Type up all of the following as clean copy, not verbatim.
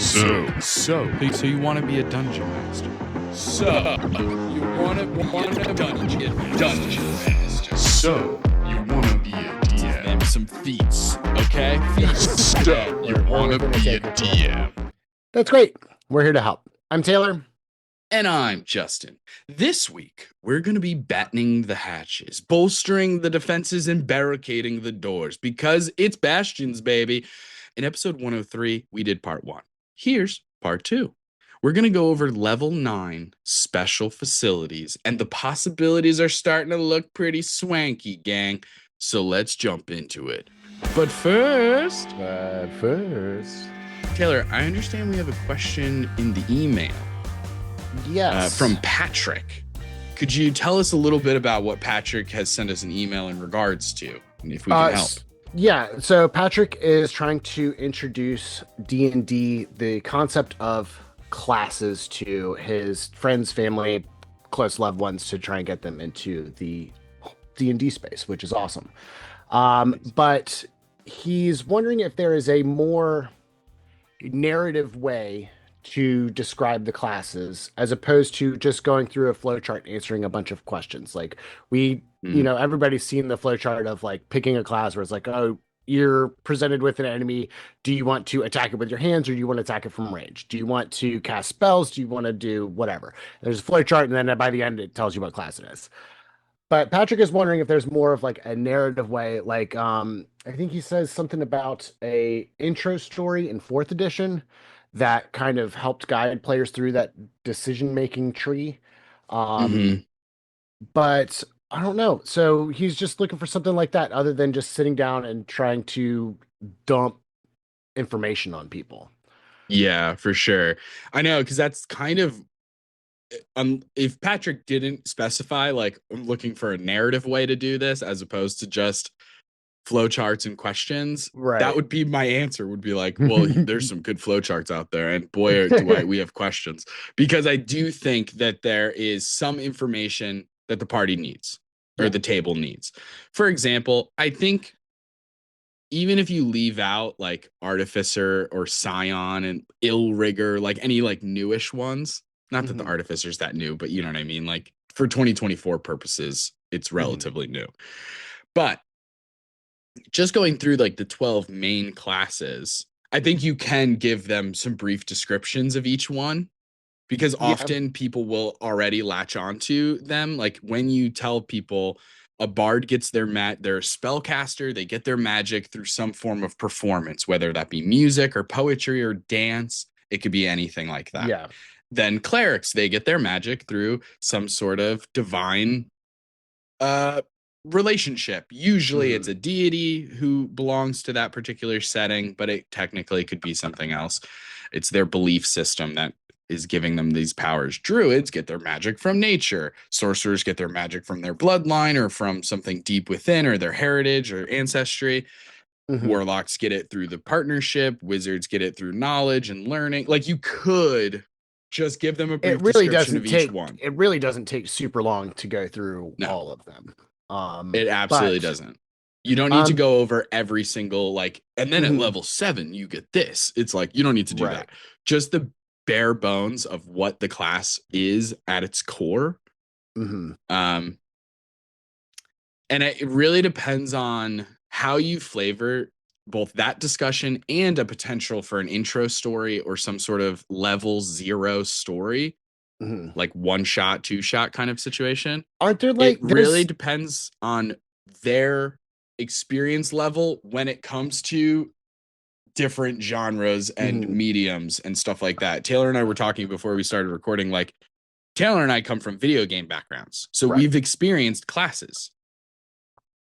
So you want to be a dungeon master? So you want to be a dungeon master? So you want to be a DM? Name some feats, okay? Feats. So you want to be a DM? That's great. We're here to help. I'm Taylor. And I'm Justin. This week, we're going to be battening the hatches, bolstering the defenses, and barricading the doors because it's Bastions, baby. In episode 103, we did part 1. Here's part 2. We're going to go over level 9 special facilities, and the possibilities are starting to look pretty swanky, gang. So let's jump into it. But first, Taylor, I understand we have a question in the email. Yes. From Patrick. Could you tell us a little bit about what Patrick has sent us an email in regards to, and if we can help? Yeah, so Patrick is trying to introduce D&D, the concept of classes, to his friends, family, close loved ones, to try and get them into the D&D space, which is awesome. But he's wondering if there is a more narrative way to describe the classes as opposed to just going through a flowchart answering a bunch of questions. Like everybody's seen the flowchart of like picking a class where it's like, oh, you're presented with an enemy. Do you want to attack it with your hands or do you want to attack it from range? Do you want to cast spells? Do you want to do whatever? There's a flowchart, and then by the end it tells you what class it is. But Patrick is wondering if there's more of like a narrative way. Like I think he says something about a intro story in 4th edition that kind of helped guide players through that decision-making tree. But I don't know. So he's just looking for something like that other than just sitting down and trying to dump information on people. Yeah, for sure. I know, because that's kind of, if Patrick didn't specify, like, I'm looking for a narrative way to do this as opposed to just flowcharts and questions, right? That would be my answer, would be like, well, there's some good flowcharts out there, and boy, we have questions, because I do think that there is some information that the party needs or the table needs. For example, I think even if you leave out like Artificer or Scion and Ill Rigger, like any like newish ones, not that the Artificer's that new, but you know what I mean? Like for 2024 purposes, it's relatively new. But just going through like the 12 main classes, I think you can give them some brief descriptions of each one, because often people will already latch onto them. Like when you tell people a bard gets they're a spellcaster, they get their magic through some form of performance, whether that be music or poetry or dance, it could be anything like that. Yeah. Then clerics, they get their magic through some sort of divine relationship. Usually it's a deity who belongs to that particular setting, but it technically could be something else. It's their belief system that is giving them these powers. Druids get their magic from nature. Sorcerers get their magic from their bloodline or from something deep within, or their heritage or ancestry. Warlocks get it through the partnership. Wizards get it through knowledge and learning. Like, you could just give them a brief description of each one. It really doesn't take super long to go through all of them. It absolutely doesn't. You don't need to go over every single, like, and then at level 7, you get this. It's like, you don't need to do that. Just the bare bones of what the class is at its core. And it really depends on how you flavor both that discussion and a potential for an intro story or some sort of level 0 story. Like 1-shot, 2-shot kind of situation. Aren't there like, it really depends on their experience level when it comes to different genres and mediums and stuff like that. Taylor and I were talking before we started recording, like, Taylor and I come from video game backgrounds, so we've experienced classes,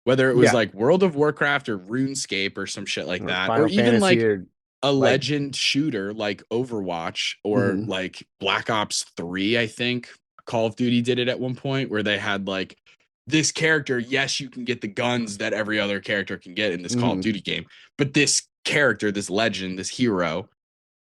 whether it was like World of Warcraft or RuneScape or some shit like that, Final or even Fantasy, like or a legend shooter like Overwatch or like Black Ops 3. I think Call of Duty did it at one point, where they had like this character. Yes, you can get the guns that every other character can get in this Call of Duty game, but this character, this legend, this hero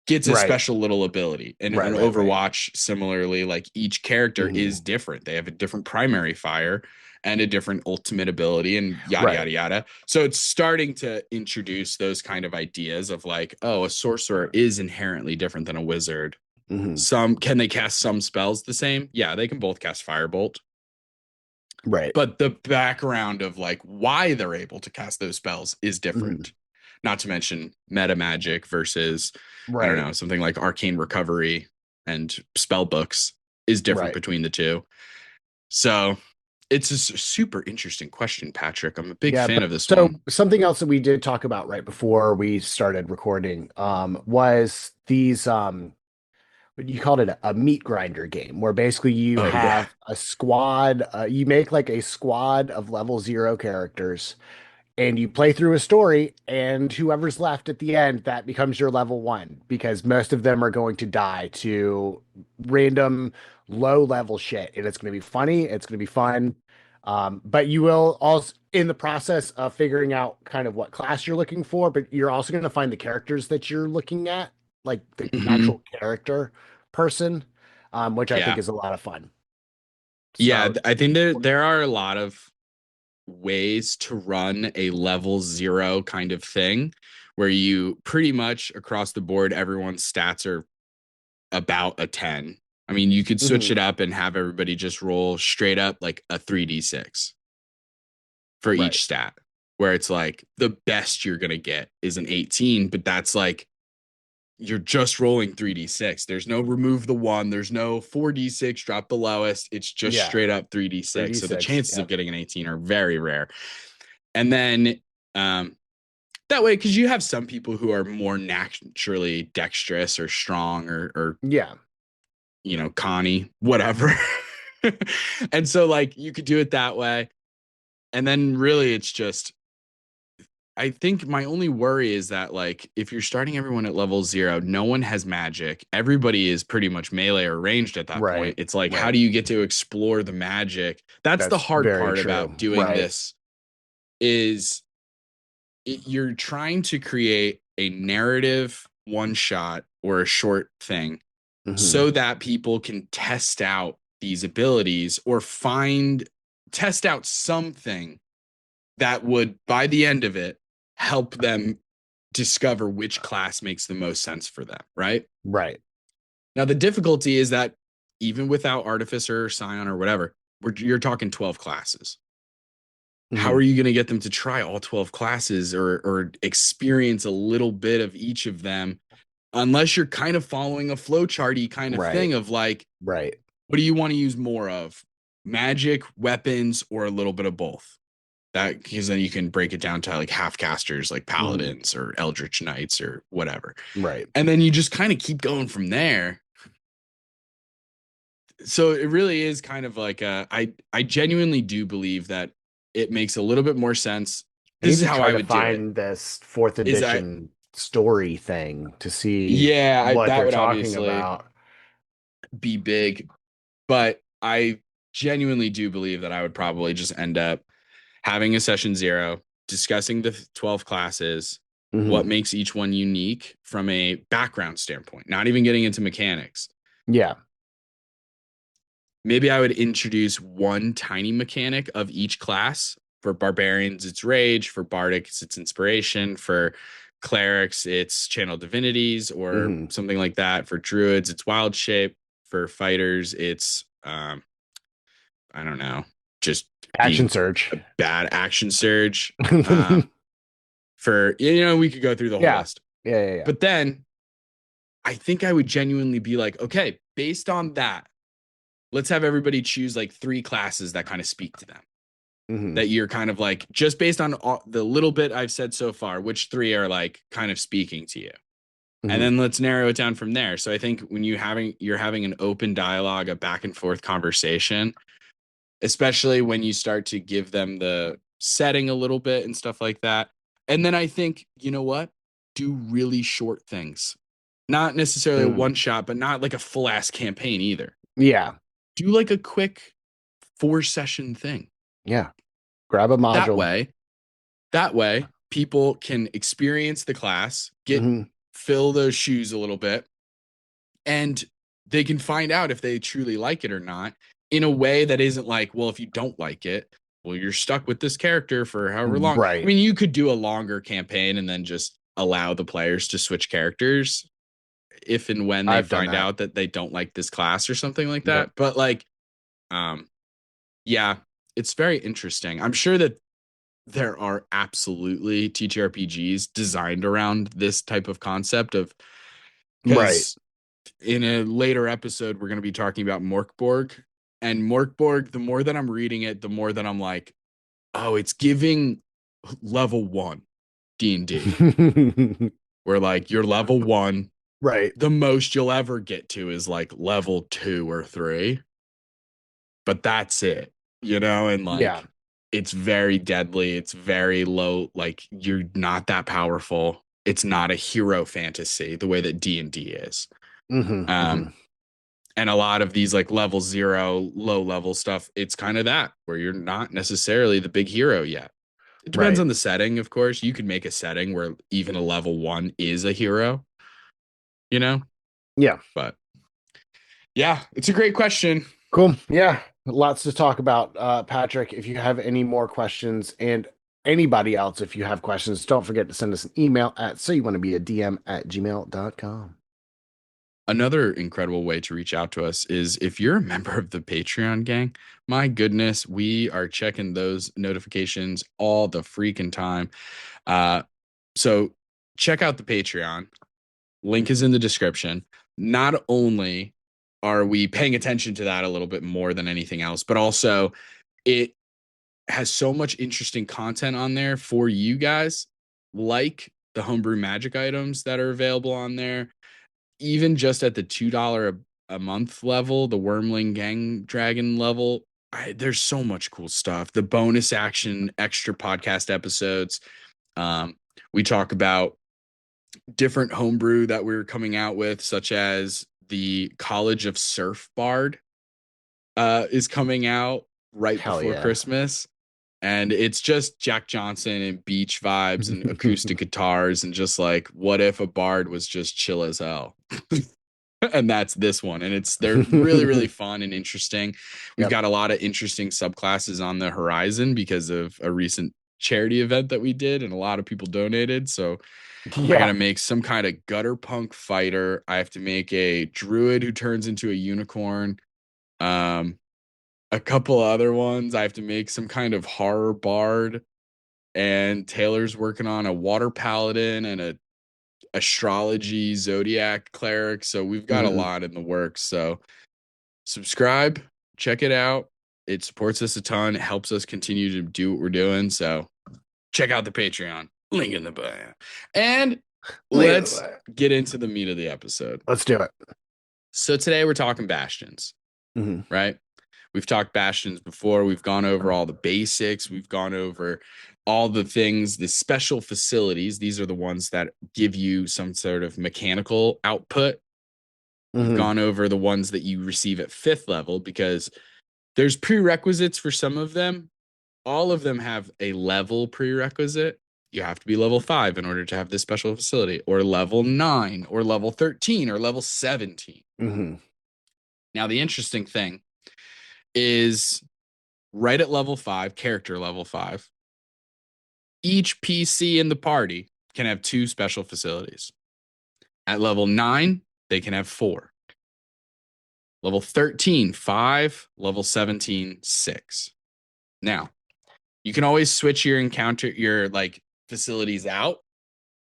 gets a special little ability. And in Overwatch, similarly, like each character is different. They have a different primary fire, and a different ultimate ability and yada, Right. yada, yada. So it's starting to introduce those kind of ideas of like, oh, a sorcerer is inherently different than a wizard. Mhm. Can they cast some spells the same? Yeah, they can both cast Firebolt. Right. But the background of like why they're able to cast those spells is Mhm. different. Not to mention meta magic versus, I don't Right. know, something like arcane recovery and spell books is different Right. between the two. So it's a super interesting question, Patrick. I'm a big Yeah, fan but of this so one. something else that we did talk about right before we started recording was these you called it a meat grinder game where basically you Oh yeah. have a squad, you make like a squad of level 0 characters and you play through a story, and whoever's left at the end, that becomes your level 1 because most of them are going to die to random low level shit, and it's going to be funny, it's going to be fun. But you will also, in the process of figuring out kind of what class you're looking for, but you're also going to find the characters that you're looking at, like the Hmm. actual character person, which I think Yeah. is a lot of fun. Yeah. So, I think there are a lot of ways to run a level 0 kind of thing where you pretty much across the board, everyone's stats are about a 10. I mean, you could switch mhm, it up and have everybody just roll straight up like a 3d6 for right. each stat, where it's like the best you're going to get is an 18, but that's like you're just rolling 3d6. There's no remove the one, there's no 4d6, drop the lowest. It's just Yeah, straight up 3d6. So the 3d6. chances Yeah. of getting an 18 are very rare. And then that way, because you have some people who are more naturally dexterous or strong or Yeah. Connie, whatever. And so like you could do it that way. And then really it's just I think my only worry is that like if you're starting everyone at level 0, no one has magic. Everybody is pretty much melee or ranged at that point. Right. It's like how Right. do you get to explore the magic? That's the That's hard very part true. about doing Right. this is you're trying to create a narrative one shot or a short thing Hmm. so that people can test out these abilities or test out something that would, by the end of it, help them discover which class makes the most sense for them, right? Right. Now, the difficulty is that even without Artificer or Scion or whatever, you're talking 12 classes. How Hmm. are you going to get them to try all 12 classes or experience a little bit of each of them unless you're kind of following a flowcharty kind of Right. thing of like, Right. what do you want to use more of? Magic, weapons, or a little bit of both? That because then you can break it down to like half casters like Hmm. paladins or eldritch knights or whatever. Right. And then you just kind of keep going from there. So it really is kind of like I genuinely do believe that it makes a little bit more sense. I This need is to how try I to would do it. find this fourth Is I edition story thing to see Yeah, what that they're would talking obviously about. be big, but I genuinely do believe that I would probably just end up having a session 0, discussing the 12 classes, what Hmm. makes each one unique from a background standpoint, not even getting into mechanics. Yeah. Maybe I would introduce one tiny mechanic of each class. For barbarians, it's rage. For bardics, it's inspiration. For clerics, it's channel divinities or Hmm. something like that. For druids, it's wild shape. For fighters, it's I don't know, just Action being surge. a bad action surge. For we could go through the whole Yeah. list. Yeah. Yeah. Yeah. But then I think I would genuinely be like, okay, based on that, let's have everybody choose like 3 classes that kind of speak to them. Hmm. That you're kind of like, just based on the little bit I've said so far, which 3 are like kind of speaking to you. And Hmm. then let's narrow it down from there. So I think when you're having an open dialogue, a back and forth conversation, especially when you start to give them the setting a little bit and stuff like that. And then I think, you know what? Do really short things. Not necessarily a Hmm. one shot, but not like a full ass campaign either. Yeah. Do like a quick 4 session thing. Yeah. Grab a That module. way, that way people can experience the class, Hmm. fill those shoes a little bit, and they can find out if they truly like it or not in a way that isn't like, well, if you don't like it, well, you're stuck with this character for however long. I Right. mean, you could do a longer campaign and then just allow the players to switch characters if and when they I've done find that. out that they don't like this class or something like Yep. that. But like, yeah, it's very interesting. I'm sure that there are absolutely TTRPGs designed around this type of concept of, Right. because in a later episode we're going to be talking about Morkborg, and Morkborg, the more that I'm reading it, the more that I'm like, oh, it's giving level 1 D&D, where like you're level 1, Right. the most you'll ever get to is like level 2 or 3, but that's it, and like Yeah. it's very deadly, it's very low, like you're not that powerful. It's not a hero fantasy the way that D&D is. Mm-hmm. And a lot of these like level 0 low level stuff, it's kind of that where you're not necessarily the big hero yet. It depends Right. on the setting, of course. You could make a setting where even a level 1 is a hero, you know Yeah. but yeah, it's a great question. Cool. Yeah. Lots to talk about. Patrick, if you have any more questions, and anybody else, if you have questions, don't forget to send us an email at so you want to be a DM@gmail.com. Another incredible way to reach out to us is if you're a member of the Patreon gang. My goodness, we are checking those notifications all the freaking time. So check out the Patreon. Link is in the description. Not only are we paying attention to that a little bit more than anything else, but also it has so much interesting content on there for you guys, like the homebrew magic items that are available on there. Even just at the $2 a month level, the Wormling Gang Dragon level, there's so much cool stuff. The bonus action, extra podcast episodes. We talk about different homebrew that we're coming out with, such as the College of Surf Bard is coming out right Hell before yeah. Christmas. And it's just Jack Johnson and beach vibes and acoustic guitars, and just like, what if a bard was just chill as hell? And that's this one. And they're really, really fun and interesting. We've Yep. got a lot of interesting subclasses on the horizon because of a recent charity event that we did, and a lot of people donated. So I got to Yeah. make some kind of gutter punk fighter. I have to make a druid who turns into a unicorn. A couple other ones. I have to make some kind of horror bard, and Taylor's working on a water paladin and a astrology zodiac cleric. So we've got a lot in the works. So subscribe, check it out. It supports us a ton. It helps us continue to do what we're doing. So check out the Patreon. Link in the bio. And let's get into the meat of the episode. Let's do it. So today we're talking Bastions, Mm-hmm. right? We've talked Bastions before. We've gone over all the basics. We've gone over all the things, the special facilities. These are the ones that give you some sort of mechanical output. We've gone over the ones that you receive at 5th level, because there's prerequisites for some of them. All of them have a level prerequisite. You have to be level 5 in order to have this special facility, or level 9, or level 13, or level 17. Mm-hmm. Now, the interesting thing is right at level 5, character level 5, each PC in the party can have 2 special facilities. At level 9, they can have 4. Level 13, 5. Level 17, 6. Now, you can always switch your like facilities out.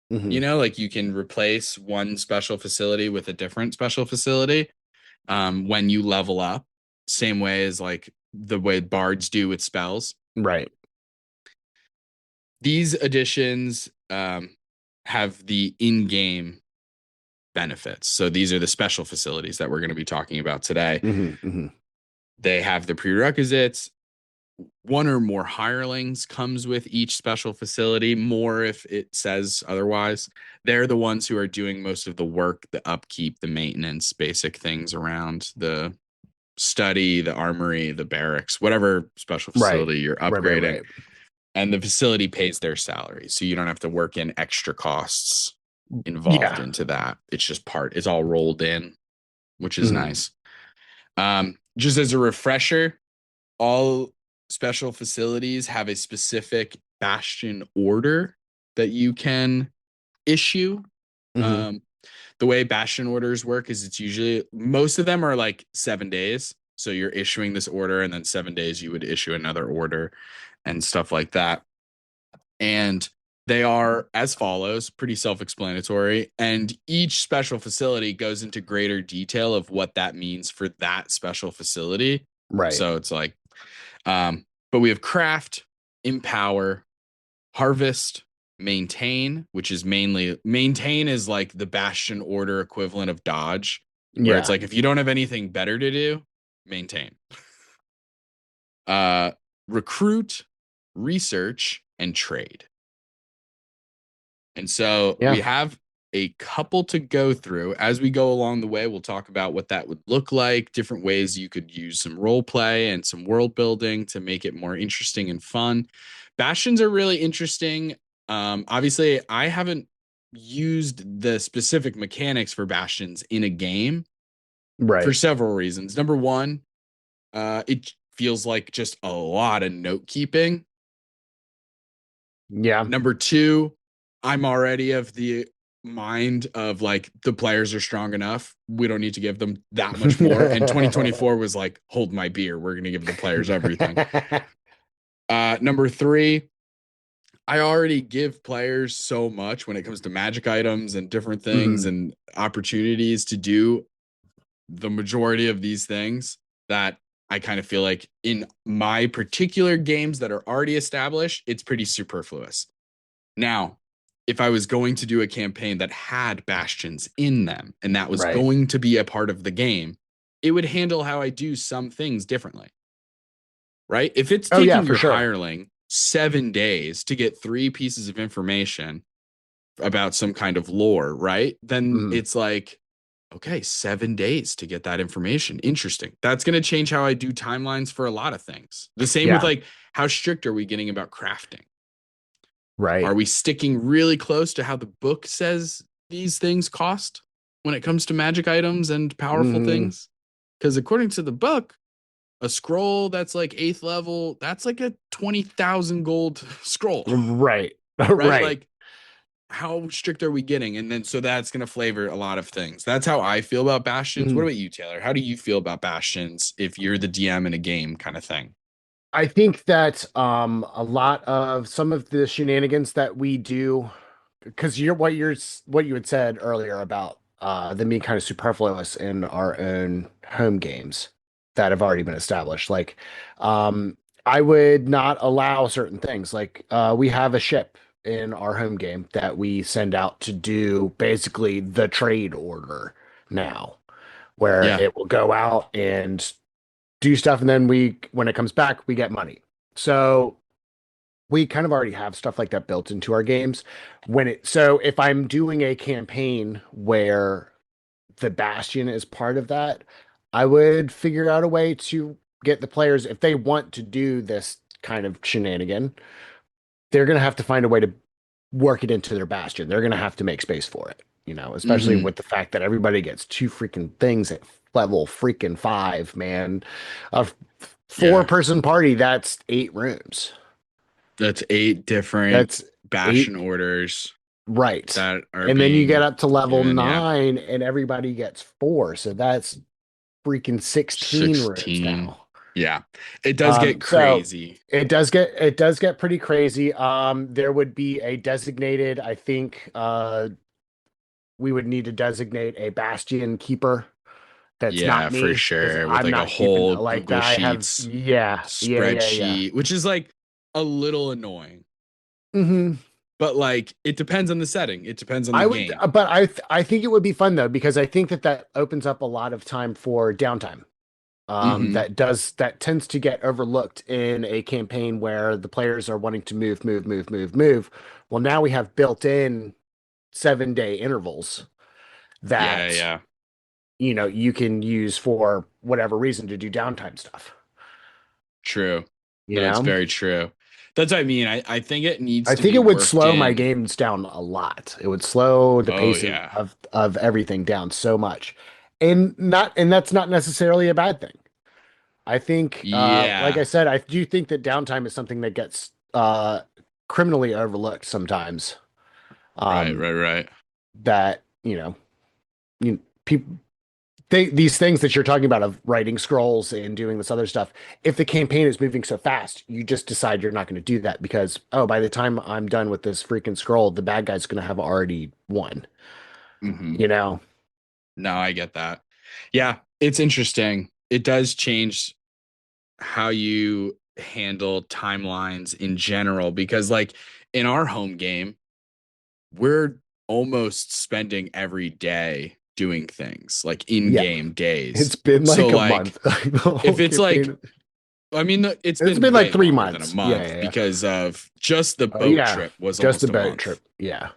Like you can replace one special facility with a different special facility when you level up. Same way as like the way bards do with spells. Right. These additions have the in-game benefits. So these are the special facilities that we're going to be talking about today. They have the prerequisites. One or more hirelings comes with each special facility, more if it says otherwise. They're the ones who are doing most of the work, the upkeep, the maintenance, basic things around the study, the armory, the barracks, whatever special facility you're upgrading. Right. And the facility pays their salary. So you don't have to work in extra costs involved into that. It's just it's all rolled in, which is nice. Just as a refresher, all special facilities have a specific bastion order that you can issue. Hmm. Um, the way bastion orders work is it's usually most of them are like 7 days. So you're issuing this order, and then 7 days you would issue another order and stuff like that. And they are as follows, pretty self-explanatory. And each special facility goes into greater detail of what that means for that special facility. Right. So it's like, but we have craft, empower, harvest, maintain, which is mainly maintain is like the bastion order equivalent of dodge, where it's Yeah. like if you don't have anything better to do, maintain. Uh recruit, research, and trade. And so Yeah. we have a couple to go through. As we go along the way, we'll talk about what that would look like, different ways you could use some role play and some world building to make it more interesting and fun. Bastions are really interesting. Obviously, I haven't used the specific mechanics for bastions in a game for Right. several reasons. Number one, it feels like just a lot of note keeping. Yeah. Number two, I'm already of the mind of like the players are strong enough. We don't need to give them that much more. And 2024 was like, hold my beer. We're going to give the players everything. Number three, I already give players so much when it comes to magic items and different things Mhm. and opportunities to do the majority of these things that I kind of feel like in my particular games that are already established, it's pretty superfluous. Now, if I was going to do a campaign that had bastions in them and that was Right. going to be a part of the game, it would handle how I do some things differently. Right? If it's Oh yeah, taking for your sure. hireling 7 days to get 3 pieces of information about some kind of lore, right? Then Mhm. it's like, okay, 7 days to get that information. Interesting. That's going to change how I do timelines for a lot of things. The same with Yeah. like, how strict are we getting about crafting? Are Right. we sticking really close to how the book says these things cost when it comes to magic items and powerful Mhm. things? Because according to the book, a scroll that's like 8th level, that's like a 20,000 gold scroll, Right. right? Right. Like, how strict are we getting? And then so that's going to flavor a lot of things. That's how I feel about Bastions. What Mhm. about you, Taylor? How do you feel about Bastions if you're the DM in a game kind of thing? I think that a lot of some of the shenanigans that we do, because what you had said earlier about them being kind of superfluous in our own home games that have already been established. Like, um, I would not allow certain things. Like, we have a ship in our home game that we send out to do basically the trade order now, where Yeah. it will go out and do stuff, and then when it comes back, we get money. So we kind of already have stuff like that built into our games. So if I'm doing a campaign where the Bastion is part of that, I would figure out a way to get the players, if they want to do this kind of shenanigan, they're going to have to find a way to work it into their Bastion. They're going to have to make space for it, especially Mm-hmm. with the fact that everybody gets two freaking things at level freaking 5, man. A Yeah. four-person party, that's 8 rooms. That's 8 different That's Bastion 8. orders Right. that are And then you get being up to level given. Yeah. 9 and everybody gets 4. So that's freaking 16 rooms 16. now. Yeah. It does get So crazy. it does get pretty crazy. There would be a designated, I think we would need to designate a bastion keeper. That's Yeah, not for me because sure. With I'm like a not keeping whole like Google I have. Sheets Yeah, yeah, yeah, yeah. spreadsheet, which is like a little annoying. Hmm. But like it depends on the setting. It depends on the I would, game. but I think it would be fun though because I think that opens up a lot of time for downtime. Hmm. That tends to get overlooked in a campaign where the players are wanting to move, move, move, move, move. Well, now we have built-in 7-day intervals Yeah, that yeah. you can use for whatever reason to do downtime stuff. True. You No, it's know, very true. That's what I mean. I think it needs I to think be it would worked slow my in. games down a lot. It would slow the Oh pace yeah. of everything down so much, and that's not necessarily a bad thing. I think, like Yeah. I said, I do think that downtime is something that gets criminally overlooked sometimes. Right, Um, right, right. that people these things that you're talking about of writing scrolls and doing this other stuff. If the campaign is moving so fast, you just decide you're not going to do that because by the time I'm done with this freaking scroll, the bad guy's going to have already won. Hmm. You know? No, I get that. Yeah, it's interesting. It does change how you handle timelines in general because like in our home game, we're almost spending every day doing things like Yeah, in-game it's days. been So like a like month. The whole if it's like campaign. I mean it's It's been been like way three longer than a months. Yeah, month yeah, yeah. because of just the Oh boat yeah, trip was just the almost a boat month. trip. Yeah,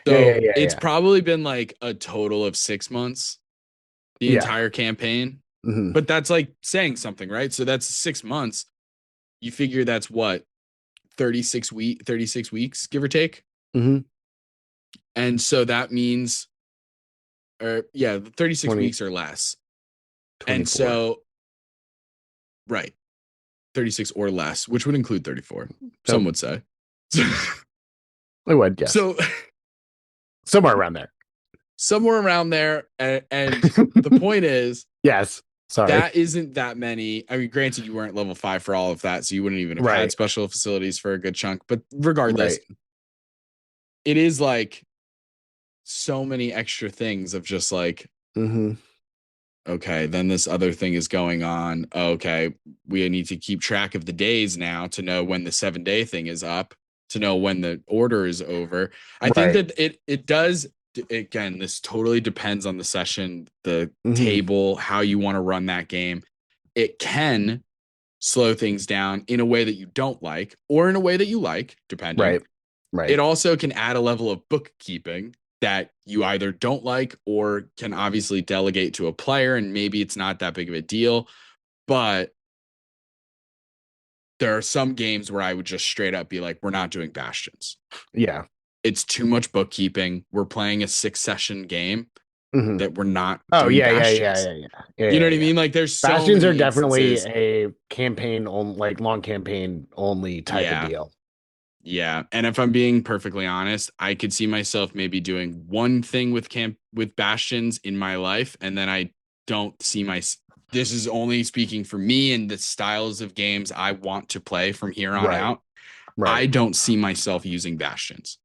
yeah, yeah, So yeah, it's yeah, probably been like a total of 6 months, the yeah. entire campaign. Hmm. But that's like saying something, right? So that's 6 months. You figure that's what 36 weeks, give or take. Hmm. And so that means, or yeah, 36 20, weeks or less. And 24. so, right, 36 or less, which would include 34, some Nope. would say. I would, yes. So, Somewhere around there. somewhere around there. And the point is, Yes. Sorry. that isn't that many. I mean, granted, you weren't level 5 for all of that, so you wouldn't even have had Right. special facilities for a good chunk. But regardless, Right. it is like so many extra things of just like, Hmm. okay, then this other thing is going on. Okay, we need to keep track of the days now to know when the 7 day thing is up, to know when the order is over. I think Right. that it does again, this totally depends on the session, the Hmm. table, how you want to run that game. It can slow things down in a way that you don't like or in a way that you like, depending. Right. Right. It also can add a level of bookkeeping that you either don't like or can obviously delegate to a player, and maybe it's not that big of a deal. But there are some games where I would just straight up be like, we're not doing Bastions. Yeah. It's too much bookkeeping. We're playing a 6 session game Hmm. that we're not Oh doing yeah, yeah, yeah, Bastions. yeah, yeah, yeah, You know yeah, what I yeah. mean? Like there's so Bastions are many definitely instances. a campaign on like long campaign only type of Yeah. deal. Yeah, and if I'm being perfectly honest, I could see myself maybe doing one thing with Bastions in my life, and then I don't see my. This is only speaking for me and the styles of games I want to play from here on Right. out. Right. I don't see myself using Bastions,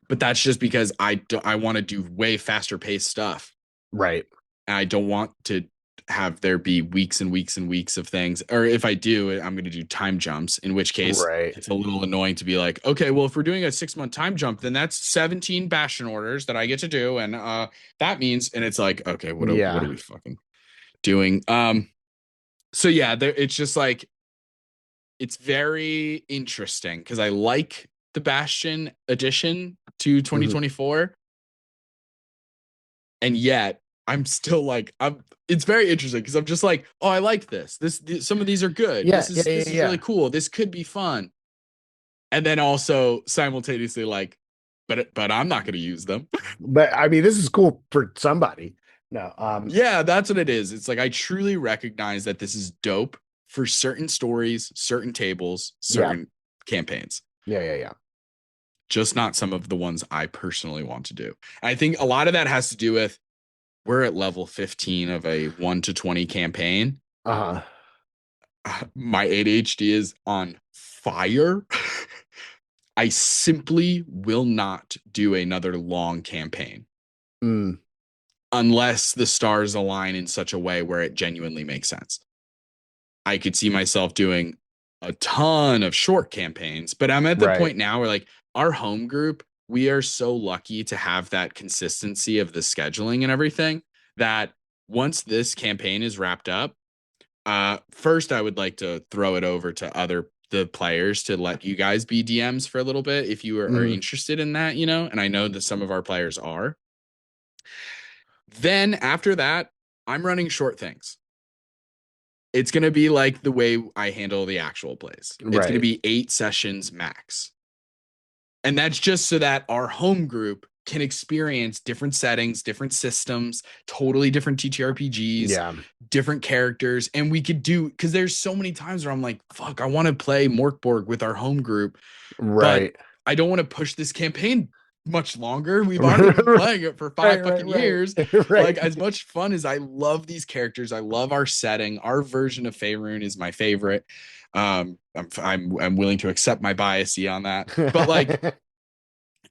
but that's just because I want to do way faster paced stuff. Right. And I don't want to have there be weeks and weeks and weeks of things. Or if I do, I'm going to do time jumps, in which case Right. it's a little annoying to be like, okay, well, if we're doing a 6 month time jump, then that's 17 Bastion orders that I get to do. And that means, and it's like, okay, what are Yeah. we fucking doing? So yeah, it's just like, it's very interesting because I like the Bastion addition to Hmm. 2024. And yet I'm still like it's very interesting because I'm just like, oh, I like some of these are good, Yeah. Yeah. Yeah. this is really Yeah. cool, this could be fun. And then also simultaneously like, but I'm not going to use them. But I mean, this is cool for somebody. No. Yeah, that's what it is. It's like I truly recognize that this is dope for certain stories, certain tables, Yeah. certain campaigns, Yeah. Yeah. Yeah. just not some of the ones I personally want to do. I think a lot of that has to do with we're at level 15 of a 1 to 20 campaign. Uh-huh. My ADHD is on fire. I simply will not do another long campaign Mm. unless the stars align in such a way where it genuinely makes sense. I could see myself doing a ton of short campaigns, but I'm at the Right. point now where like our home group, we are so lucky to have that consistency of the scheduling and everything that once this campaign is wrapped up, first I would like to throw it over to the players to let you guys be DMs for a little bit if you are Hmm. interested in that, and I know that some of our players are. Then after that, I'm running short things. It's going to be like the way I handle the actual plays. It's going to Right. be 8 sessions max. And that's just so that our home group can experience different settings, different systems, totally different TTRPGs, Yeah. different characters. And we could do, because there's so many times where I'm like, fuck, I want to play Morkborg with our home group, but Right. I don't want to push this campaign much longer. We've already been playing it for five fucking years. Right. Like, as much fun as I love these characters, I love our setting. Our version of Faerun is my favorite. I'm willing to accept my bias on that, but like,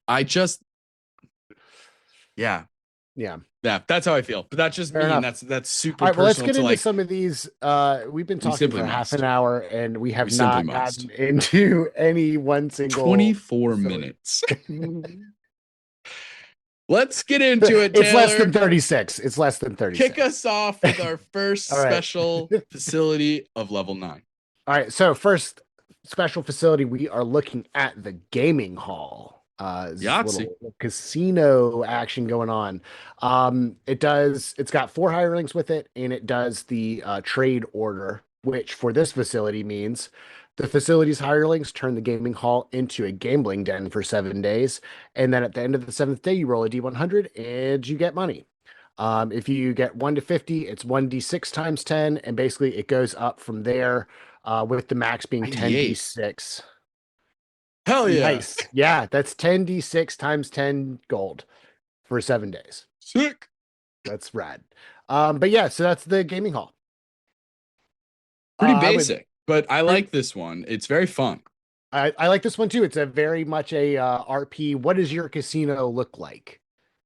I just, yeah, Yeah. yeah, that's how I feel. But that's just Fair me, and enough. that's super All right, well, let's personal get to into like. some of these. We've been We talking simply for half must. an hour, and we have We simply not must. gotten into any one single 24 facility. minutes. Let's get into it, It's less than Taylor. 36. It's less than Kick 36. us off with our first All right. special facility of level 9. All right. So first special facility, we are looking at the gaming hall. This Yahtzee. little casino action going on. It's got 4 hirelings with it, and it does the trade order, which for this facility means the facility's hirelings turn the gaming hall into a gambling den for 7 days. And then at the end of the 7th day, you roll a D100 and you get money. If you get 1 to 50, it's 1d6 times 10, and basically it goes up from there, with the max being 98. 10d6. Hell yeah. Nice. Yeah, that's 10d6 times 10 gold for 7 days. Sick. That's rad. But yeah, so that's the gaming hall. Pretty I would- basic, but I like this one. It's very fun. I like this one too. It's a very much a RP. What does your casino look like?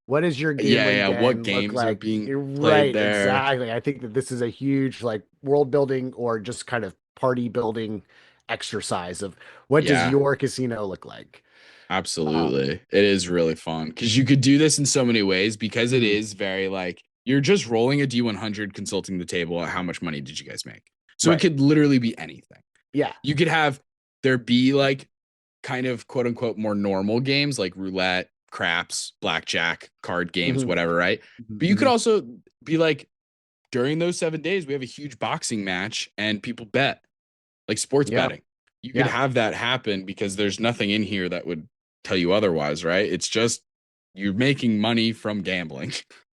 What does your gambling Yeah. What den look games are like? being You're played right, there? exactly. I think that this is a huge like world building or just kind of party building exercise of what does Yeah, your casino look like? absolutely. It is really fun because you could do this in so many ways because it Mhm. is very like you're just rolling a D100, consulting the table. How much money did you guys make? So Right. it could literally be anything. Yeah. You could have there be like kind of quote unquote more normal games like roulette, craps, blackjack, card games, Mhm. whatever, right? But you could also be like during those 7 days, we have a huge boxing match and people bet, like sports Yeah. betting. You could Yeah. have that happen because there's nothing in here that would tell you otherwise, right? It's just you're making money from gambling.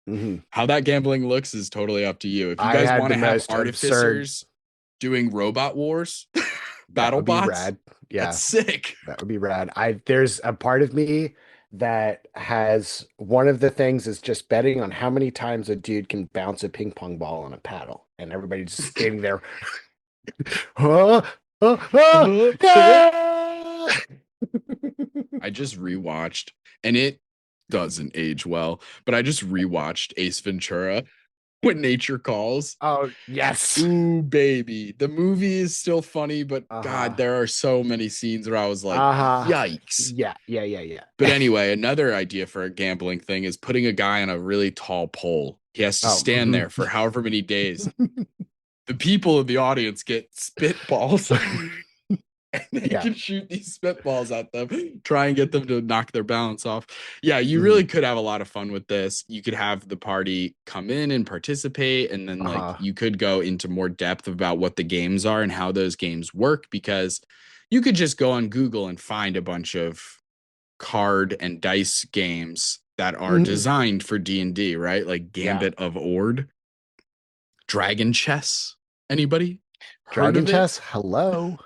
Mhm. How that gambling looks is totally up to you. If you I guys had want the to have most absurd. artificers doing robot wars, That battle would be bots, rad. Yeah. that's sick. That would be rad. There's a part of me that has one of the things is just betting on how many times a dude can bounce a ping pong ball on a paddle, and everybody's just standing there. Oh, oh, oh, yeah! I just rewatched, and it doesn't age well, but I just rewatched Ace Ventura when nature calls. Oh, yes. Ooh, baby. The movie is still funny, but God, Uh-huh. there are so many scenes where I was like, Uh-huh. yikes. Yeah. But anyway, another idea for a gambling thing is putting a guy on a really tall pole. He has to Oh, stand there for however many days. The people in the audience get spitballs. And they Yeah. can shoot these spitballs at them, try and get them to knock their balance off. Yeah, you Mhm. really could have a lot of fun with this. You could have the party come in and participate, and then like Uh-huh. you could go into more depth about what the games are and how those games work, because you could just go on Google and find a bunch of card and dice games that are Mhm. designed for D&D, right? Like Yeah. Gambit of Ord, Dragon Chess. Anybody heard Dragon of it? chess. Hello.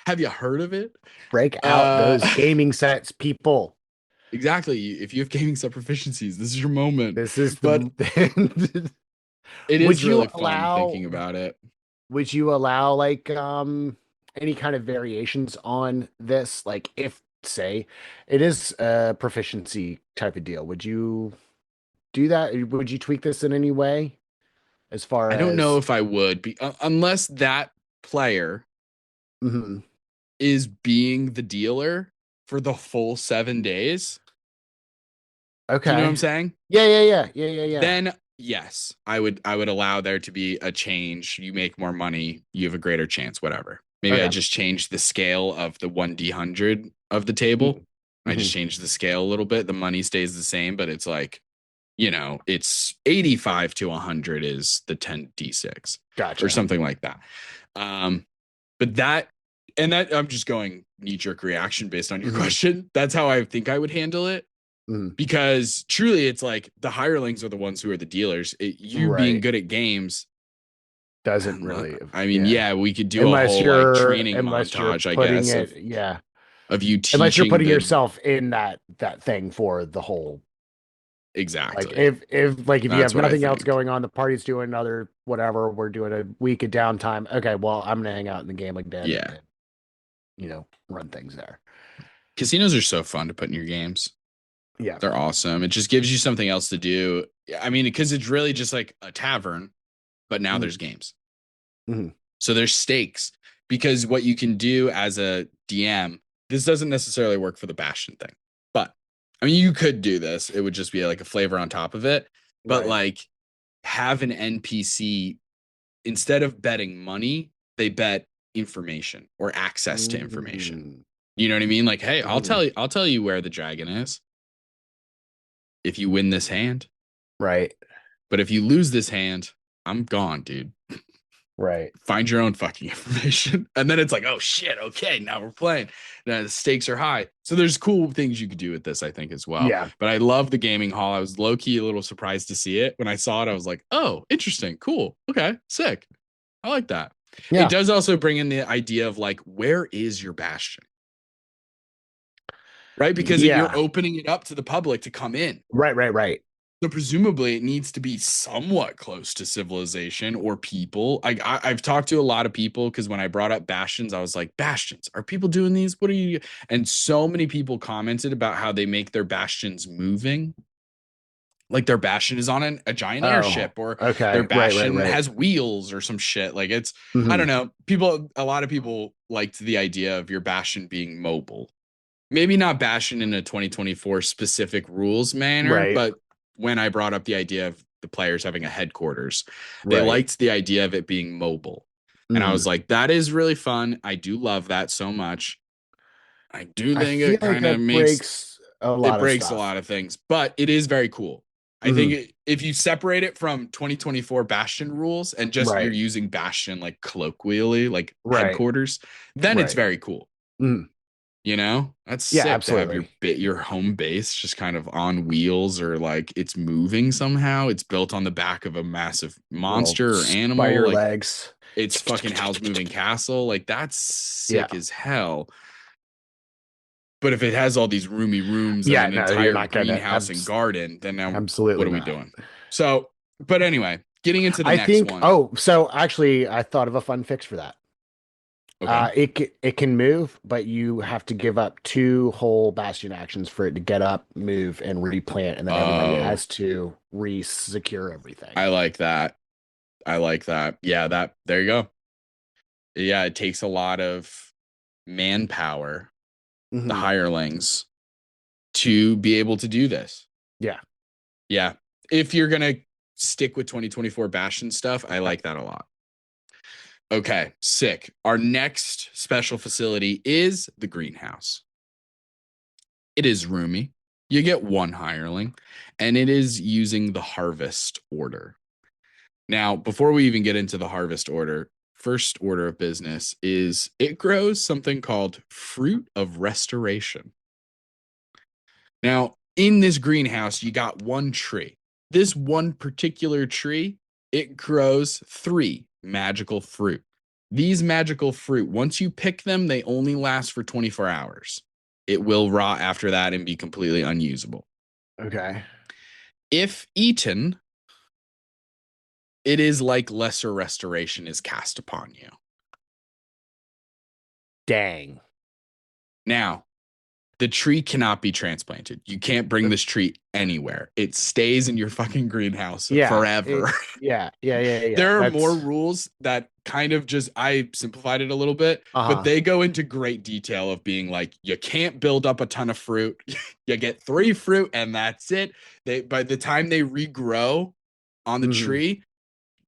Have you heard of it? Break out those gaming sets, people. Exactly. If you have gaming set proficiencies, this is your moment. This is But the. it Would is you really fun allow? thinking about it. Would you allow like any kind of variations on this? Like if say it is a proficiency type of deal, would you do that? Would you tweak this in any way as far I don't know as if I would be unless that player Mhm. is being the dealer for the full 7 days. Do you know what I'm Okay. saying? Yeah. Then yes, I would allow there to be a change. You make more money, you have a greater chance, whatever. Maybe I Okay. just change the scale of the 1d100 of the table. I just change the scale a little bit. The money stays the same, but it's like, it's 85 to 100 is the 10d6 Gotcha. or something like that. But that I'm just going knee jerk reaction based on your Mhm. question. That's how I think I would handle it. because truly it's like the hirelings are the ones who are the dealers. You being Right. good at games Doesn't really. I mean, yeah, we could do a Unless whole like you're training unless you're montage, I putting guess, it, yeah. of you Unless you're teaching putting the yourself in that thing for the whole. Like exactly. if you That's have what I nothing else think. going on, the party's doing another whatever. We're doing a week of downtime. Okay, well, I'm gonna hang out in the gambling den Yeah. and run things there. Casinos are so fun to put in your games. Yeah. They're awesome. It just gives you something else to do. I mean, because it's really just like a tavern, but now there's games. Mhm. So there's stakes because what you can do as a DM, this doesn't necessarily work for the Bastion thing, but I mean, you could do this. It would just be like a flavor on top of it. But Right. like have an NPC instead of betting money, they bet information or access to information. Mm. You know what I mean? Like, hey, Mhm. I'll tell you where the dragon is if you win this hand. Right. But if you lose this hand, I'm gone, dude. Right. Find your own fucking information. And then it's like, oh shit, okay, now we're playing. Now the stakes are high. So there's cool things you could do with this, I think, as well. Yeah. But I love the gaming hall. I was low-key a little surprised to see it. When I saw it, I was like, oh, interesting, cool. Okay, sick. I like that. It Yeah. does also bring in the idea of like, where is your bastion? Right? Because you're Yeah. opening it up to the public to come in. Right. Right. Right. So presumably it needs to be somewhat close to civilization or people. I've talked to a lot of people because when I brought up bastions, I was like, bastions, are people doing these? What are you? And so many people commented about how they make their bastions moving. Like their bastion is on a giant Oh. airship or their Okay. Right. Right. bastion Right. has wheels or some shit. Like it's, I don't Mhm. know. A lot of people liked the idea of your bastion being mobile. Maybe not Bastion in a 2024 specific rules manner, Right. but when I brought up the idea of the players having a headquarters, they Right. liked the idea of it being mobile. And I was Mhm. like, that is really fun. I do love that so much. I do I think feel it like kind of that makes breaks a it lot of breaks a stuff. lot of things, but it is very cool. I think Mhm. if you separate it from 2024 Bastion rules and just you're Right. using Bastion like colloquially, like Right. headquarters, then it's Right. very cool. Mhm. You know, that's Yeah. sick to have Absolutely. your home base just kind of on wheels or like it's moving somehow. It's built on the back of a massive Little monster or animal. spider Like legs. it's fucking Howl's Moving Castle. Like that's Yeah. sick as hell. But if it has all these roomy rooms and Yeah. an No, you're entire not gonna. greenhouse and garden, then now what Absolutely are we not. doing? So, but anyway, getting into the I next think. one. Oh, so actually, I thought of a fun fix for that. Okay. It can move, but you have to give up two whole bastion actions for it to get up, move, and replant, and then everybody Oh, has to re-secure everything. I like that. I like that. Yeah, that there you go. Yeah, it takes a lot of manpower, the Hmm. hirelings, to be able to do this. Yeah. Yeah. If you're going to stick with 2024 Bastion stuff, I like that a lot. Okay, sick. Our next special facility is the greenhouse. It is roomy. You get one hireling, and it is using the harvest order. Now, before we even get into the harvest order, first order of business is it grows something called fruit of restoration. Now, in this greenhouse, you got one tree. This one particular tree, it grows three magical fruit. These magical fruit, once you pick them, they only last for 24 hours. It will rot after that and be completely unusable. Okay. If eaten, it is like lesser restoration is cast upon you. Dang. Now, the tree cannot be transplanted. You can't bring this tree anywhere. It stays in your fucking greenhouse Yeah. forever. Yeah. Yeah. Yeah. Yeah. There are more That's. rules that kind of just I simplified it a little bit, but Uh-huh. they go into great detail of being like you can't build up a ton of fruit. You get 3 fruit and that's it. They by the time they regrow on the Hmm. tree,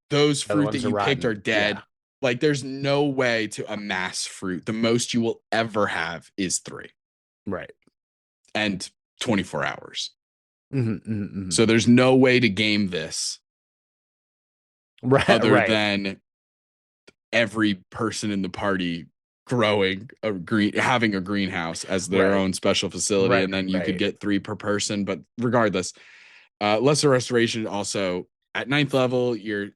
those The other fruit that ones are you picked are rotten. Yeah. dead. Like there's no way to amass fruit. The most you will ever have is 3 Right. and 24 hours. Hmm. Hmm. So there's no way to game this Right. other Right. than every person in the party growing having a greenhouse as their Right. own special facility, and then you could Right. get 3 per person. But regardless, lesser restoration also at ninth level, and I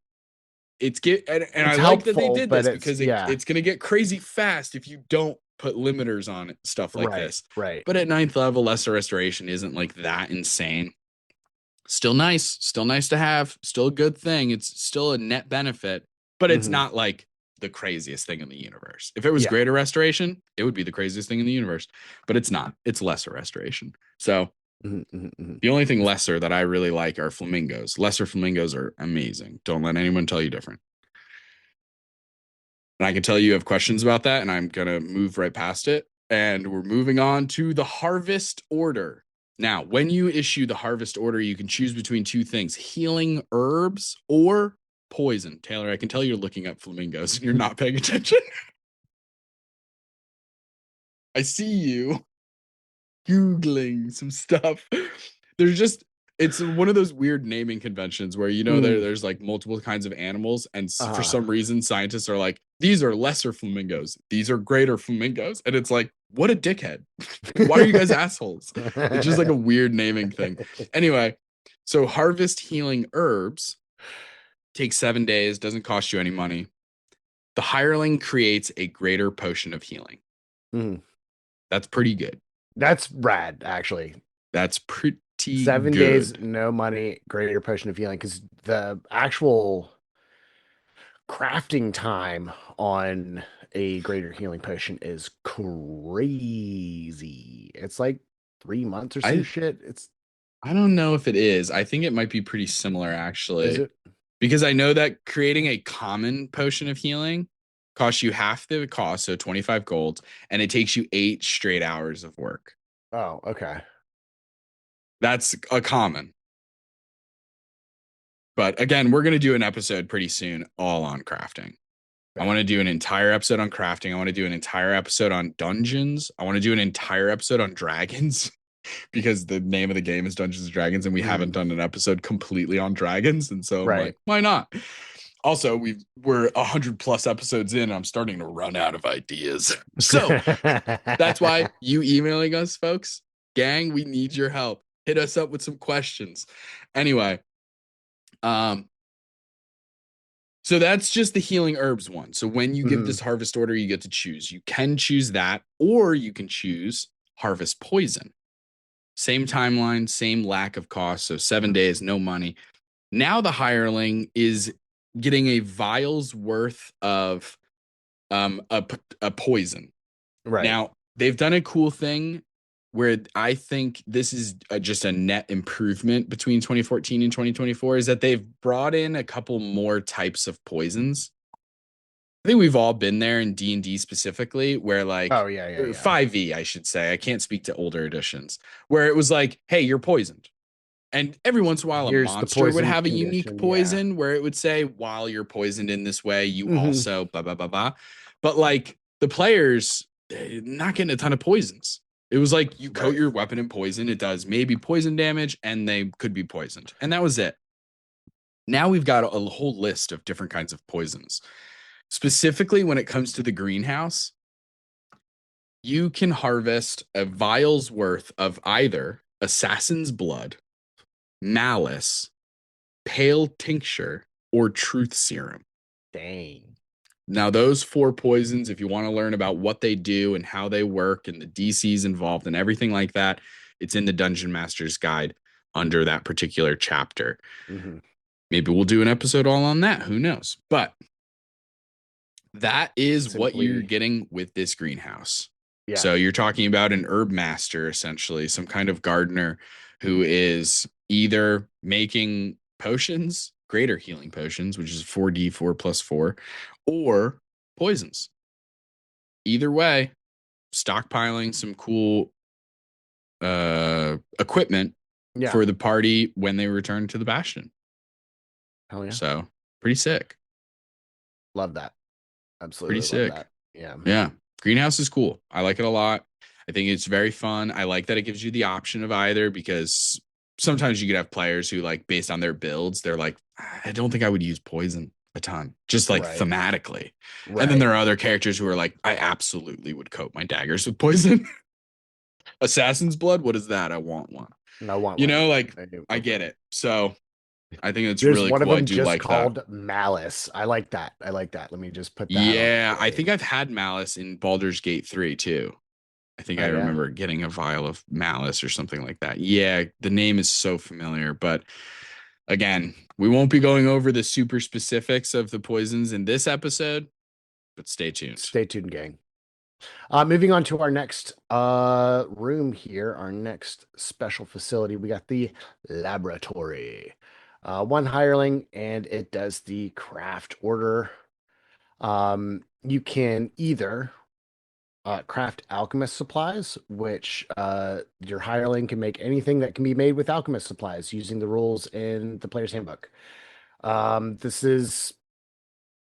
It's like that they helpful, did but this it's because yeah. it's gonna get crazy fast if you don't put limiters on it, stuff like Right. this. Right. But at ninth level, lesser restoration isn't like that insane. Still nice to have, still a good thing. It's still a net benefit, but it's Hmm. not like the craziest thing in the universe. If it was Yeah. greater restoration, it would be the craziest thing in the universe, but it's not. It's lesser restoration. So Hmm. Hmm. the only thing lesser that I really like are flamingos. Lesser flamingos are amazing. Don't let anyone tell you different. And I can tell you have questions about that, and I'm going to move right past it. And we're moving on to the harvest order. Now, when you issue the harvest order, you can choose between 2 things: healing herbs or poison. Taylor, I can tell you're looking up flamingos and you're not paying attention. I see you Googling some stuff. There's just, it's one of those weird naming conventions where, Mm. there's like multiple kinds of animals. And for Uh-huh. some reason, scientists are like, these are lesser flamingos, these are greater flamingos. And it's like, what a dickhead. Why are you guys assholes? It's just like a weird naming thing. Anyway, so harvest healing herbs takes 7 days, doesn't cost you any money. The hireling creates a greater potion of healing. Mm. That's pretty good. That's rad, actually. That's pretty 7 days, good. no money, greater potion of healing. Because the actual crafting time on a greater healing potion is crazy. It's like 3 months or some I shit. It's I don't know if it is. I think it might be pretty similar is actually, it? because I know that creating a common potion of healing costs you half the cost, so 25 gold, and it takes you 8 straight hours of work. Oh, okay. That's a common. But again, we're going to do an episode pretty soon all on crafting. I want to do an entire episode on crafting. I want to do an entire episode on dungeons. I want to do an entire episode on dragons because the name of the game is Dungeons and Dragons, and we haven't Mm. done an episode completely on dragons. And so I'm Right. like, why not? Also, we're 100+ episodes in, and I'm starting to run out of ideas. So that's why you emailing us, folks, gang, we need your help. Hit us up with some questions. Anyway, um, so that's just the healing herbs one. So when you give Mhm. this harvest order, you get to choose. You can choose that, or you can choose harvest poison. Same timeline, same lack of cost. So 7 days, no money. Now the hireling is getting a vial's worth of a poison. Right. Now they've done a cool thing where I think this is just a net improvement between 2014 and 2024 is that they've brought in a couple more types of poisons. I think we've all been there in D&D specifically where Oh like yeah, yeah, or yeah. 5e I should say. I can't speak to older editions where it was like, "Hey, you're poisoned." And every once in a while a Here's the monster would poison have a unique condition. Yeah. poison where it would say, "While you're poisoned in this way, you Hmm. also blah blah blah blah." But like the players not getting a ton of poisons. It was like you coat Right. your weapon in poison, it does maybe poison damage and they could be poisoned. And that was it. Now we've got a whole list of different kinds of poisons. Specifically, when it comes to the greenhouse, you can harvest a vial's worth of either assassin's blood, malice, pale tincture, or truth serum. Dang. Now, those 4 poisons, if you want to learn about what they do and how they work and the DCs involved and everything like that, it's in the Dungeon Master's Guide under that particular chapter. Hmm. Maybe we'll do an episode all on that. Who knows? But that is what you're Simply, getting with this greenhouse. yeah. So you're talking about an herb master, essentially, some kind of gardener who is either making potions, greater healing potions, which is 4d4 plus 4, or poisons. Either way, stockpiling some cool equipment Yeah. for the party when they return to the Bastion. Hell yeah. So pretty sick. Love that. Pretty Absolutely love sick. that. Yeah. Yeah. Greenhouse is cool. I like it a lot. I think it's very fun. I like that it gives you the option of either because sometimes you could have players who like based on their builds, they're like, I don't think I would use poison. a ton, just like Right. thematically. And then Right. there are other characters who are like, I absolutely would coat my daggers with poison. Assassin's blood, what is that? I want one. And I want You one. know, like I do. I get it. So I think it's There's really one of cool. I them do just like that. called Malice. I like that. I like that. Let me just put that on Yeah, I think screen. I've had Malice in Baldur's Gate 3 too. I think Oh I yeah. remember getting a vial of Malice or something like that. Yeah, the name is so familiar, but again, we won't be going over the super specifics of the poisons in this episode, but stay tuned. Stay tuned, gang. Moving on to our next room here, our next special facility. We got the laboratory. One hireling, and it does the craft order. You can either craft alchemist supplies, which your hireling can make anything that can be made with alchemist supplies using the rules in the player's handbook. This is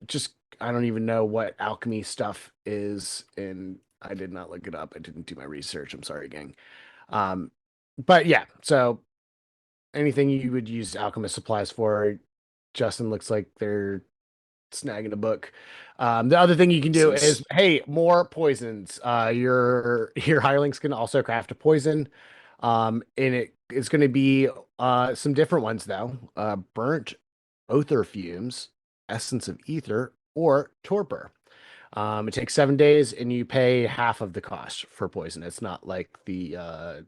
just, I don't even know what alchemy stuff is, and I did not look it up. I didn't do my research. I'm sorry, gang. Um, but yeah, so anything you would use alchemist supplies for, Justin looks like they're snagging a book. The other thing you can do is, hey, more poisons. Your hirelings can also craft a poison. And it's going to be some different ones though. Burnt othar fumes, essence of ether, or torpor. It takes 7 days, and you pay half of the cost for poison. It's not like the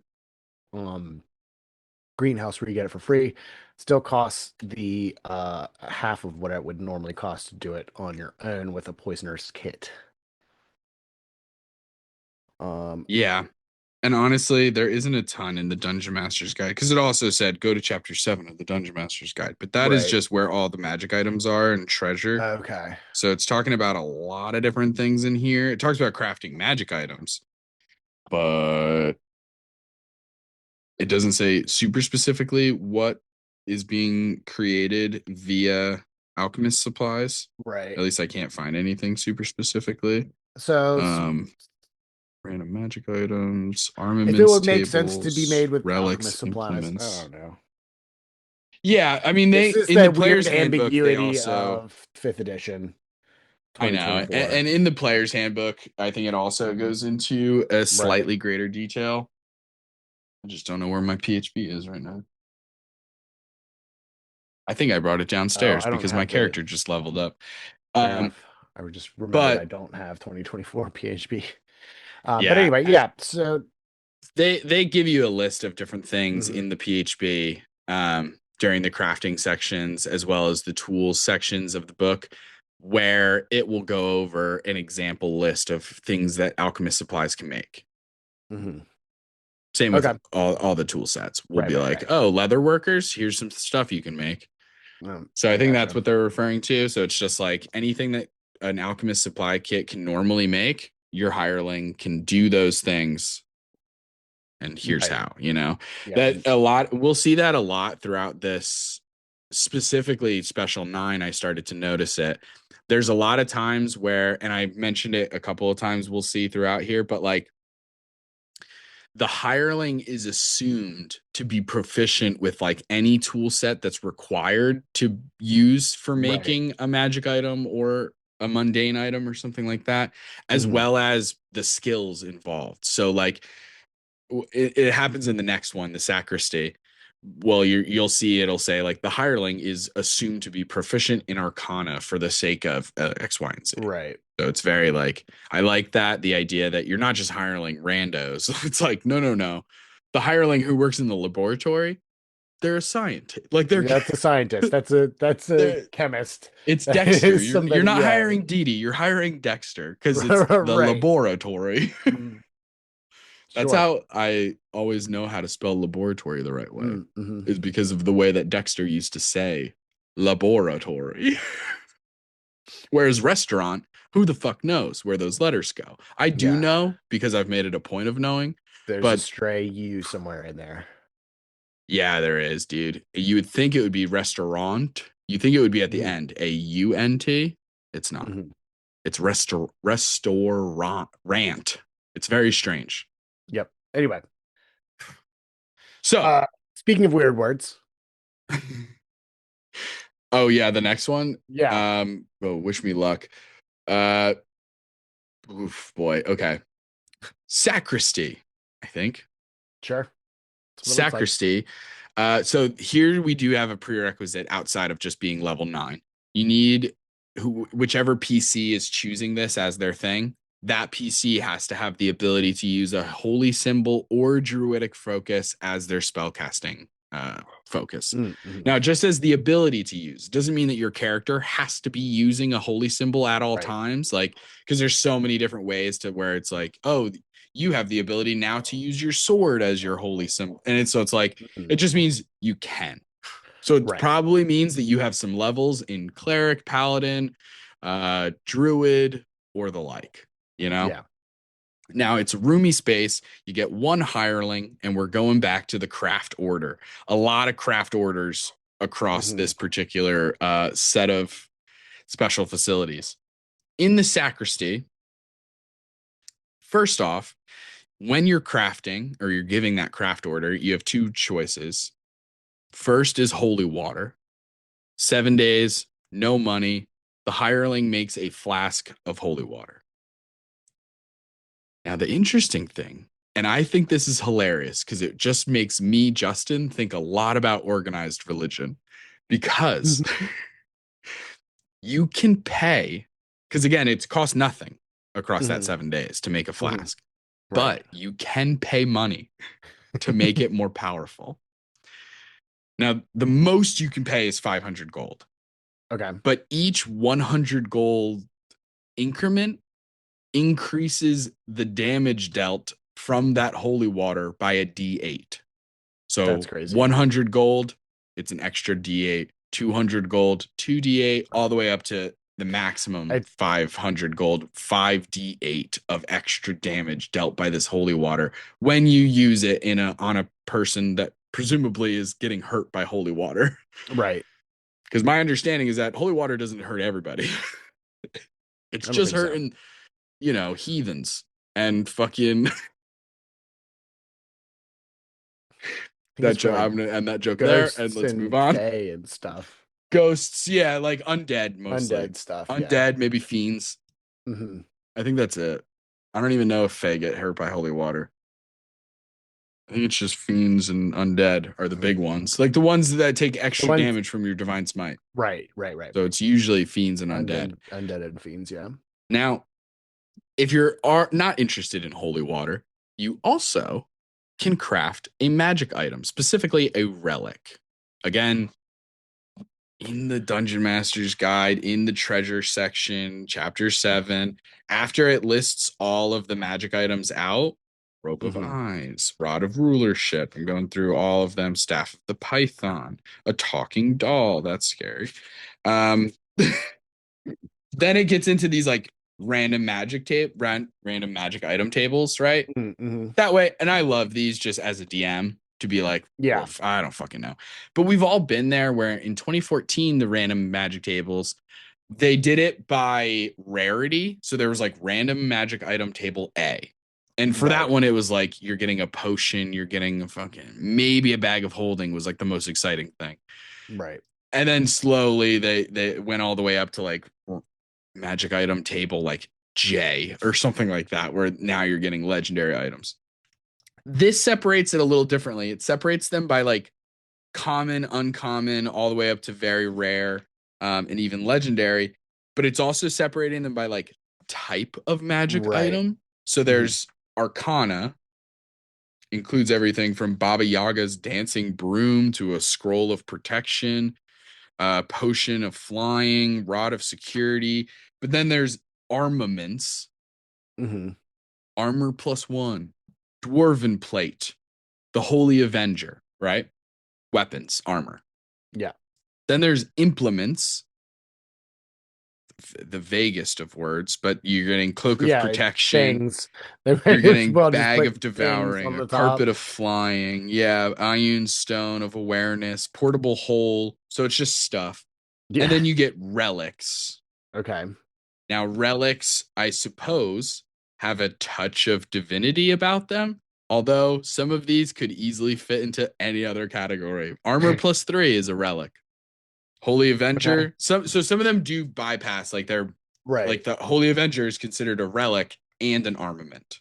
um greenhouse where you get it for free. Still costs the half of what it would normally cost to do it on your own with a poisoner's kit. Yeah. And honestly, there isn't a ton in the Dungeon Master's Guide because it also said go to chapter 7 of the Dungeon Master's Guide, but that is Right. just where all the magic items are and treasure. Okay. So it's talking about a lot of different things in here. It talks about crafting magic items, but it doesn't say super specifically what is being created via alchemist supplies. Right. At least I can't find anything super specifically. So Um, Random magic items, if it armaments, would make sense to be tables, made with relics, alchemist supplies, I implements. don't know. Yeah, I mean This they is in the the weird player's handbook they ambiguity also of fifth edition, I know, and, 2024. and in the player's handbook I think it also goes into a Right. slightly greater detail. I just don't know where my PHP is right now. I think I brought it Oh, downstairs I don't because my have the character just leveled up. fair Um, enough. I would just remembered I but don't have 2024 PHP. But yeah, anyway, yeah. So they give you a list of different things mhm, in the PHP during the crafting sections as well as the tools sections of the book where it will go over an example list of things that alchemist supplies can make. mhm. Same with Okay. all the tool sets. We'll Right, be right, like, right. oh, leather workers, here's some stuff you can make. So I I think that's gotcha. what they're referring to. So it's just like anything that an alchemist supply kit can normally make, your hireling can do those things. And here's Right. how, you know, Yep. that a lot, we'll see that a lot throughout this, specifically special 9. I started to notice it. There's a lot of times where, and I mentioned it a couple of times, we'll see throughout here, but like the hireling is assumed to be proficient with like any tool set that's required to use for Right. making a magic item or a mundane item or something like that, as Mhm. well as the skills involved. So like it happens in the next one, the sacristy. Well, you'll see it'll say like the hireling is assumed to be proficient in arcana for the sake of X, Y, and Z. Right. So it's very like I like that the idea that you're not just hireling randos. It's like no. The hireling who works in the laboratory, they're a scientist. Like That's a scientist. That's a they're chemist. it's That Dexter. is You're somebody. not Yeah. hiring Dee Dee, you're hiring Dexter because it's the Right. laboratory. Mm, That's sure. how I always know how to spell laboratory the right way, Mm-hmm. is because of the way that Dexter used to say laboratory. Whereas restaurant, who the fuck knows where those letters go? I do Yeah. know because I've made it a point of knowing, There's a but stray U somewhere in there. yeah, there is, dude. You would think it would be restaurant. You think it would be at the Mhm. end, A-U-N-T. It's not. Mhm. It's restaurant. It's very strange. Yep. Anyway, So, uh, speaking of weird words, Oh yeah, the next one. Yeah. Oh, wish me luck. Uh, oof, boy. Okay, sacristy. I think Sure. That's what it looks like. sacristy. So here we do have a prerequisite outside of just being level 9. You need whichever PC is choosing this as their thing. That PC has to have the ability to use a holy symbol or druidic focus as their spellcasting focus. Mm-hmm. Now, just as the ability to use doesn't mean that your character has to be using a holy symbol at all Right. times. Like, because there's so many different ways to where it's like, oh, you have the ability now to use your sword as your holy symbol. And it's like, it just means you can. So it Right. probably means that you have some levels in cleric, paladin, druid, or the like, you know? Yeah. Now it's a roomy space. You get one hireling, and we're going back to the craft order. A lot of craft orders across Mhm. this particular set of special facilities. In the sacristy, first off, when you're crafting or you're giving that craft order, you have two choices. First is holy water. 7 days, no money. The hireling makes a flask of holy water. Now, the interesting thing, and I think this is hilarious because it just makes me, Justin, think a lot about organized religion because you can pay, because again, it costs nothing across that Mhm. 7 days to make a Mhm. flask, Right. but you can pay money to make it more powerful. Now, the most you can pay is 500 gold, Okay. but each 100 gold increment increases the damage dealt from that holy water by a d8. That's So crazy. 100 gold, it's an extra d8. 200 gold, 2d8, all the way up to the maximum 500 gold, 5d8 of extra damage dealt by this holy water when you use it on a person that presumably is getting hurt by holy water. Right. Because my understanding is that holy water doesn't hurt everybody. It's I don't just think so. hurting, heathens and fucking that joke. Like I'm gonna end that joke there and ghosts let's move and on. fae and stuff. Ghosts, yeah, like undead mostly. Undead stuff. Undead, maybe fiends. Yeah. Hmm. I think that's it. I don't even know if fae get hurt by holy water. I think it's just fiends and undead are the big ones, like the ones that take extra ones- damage from your divine smite. Right. Right. So it's usually fiends and undead. Undead and fiends. Yeah. Now, if you're not interested in holy water, you also can craft a magic item, specifically a relic. Again, in the Dungeon Master's Guide, in the treasure section, chapter 7, after it lists all of the magic items out, Rope of Eyes, Rod of Rulership, I'm going through all of them, Staff of the Python, a talking doll, that's scary. Um, then it gets into these like random random magic item tables, right? Mm-hmm. That way, and I love these just as a DM to be like, Yeah. well, I don't fucking know. But we've all been there where in 2014, the random magic tables, they did it by rarity. So there was like random magic item table A. And for that Right. one, it was like you're getting a potion, you're getting a fucking maybe a bag of holding was like the most exciting thing. Right. And then slowly they went all the way up to like magic item table like J or something like that, where now you're getting legendary items. This separates it a little differently. It separates them by like common, uncommon, all the way up to very rare, and even legendary. But it's also separating them by like type of magic Right. item. So there's Arcana, includes everything from Baba Yaga's dancing broom to a scroll of protection, potion of flying, rod of security. But then there's armaments, Mm-hmm. armor +1, dwarven plate, the Holy Avenger, right? Weapons, armor. Yeah. Then there's implements, the vaguest of words, but you're getting cloak of protection. Things. You're getting Well, just bag put of things devouring, on a the top. carpet of flying, yeah, iron stone of awareness, portable hole. So it's just stuff. Yeah. And then you get relics. Okay. Now, relics, I suppose, have a touch of divinity about them, although some of these could easily fit into any other category. Armor +3 is a relic. Holy Avenger. Some of them do bypass, like they're Right. like the Holy Avenger is considered a relic and an armament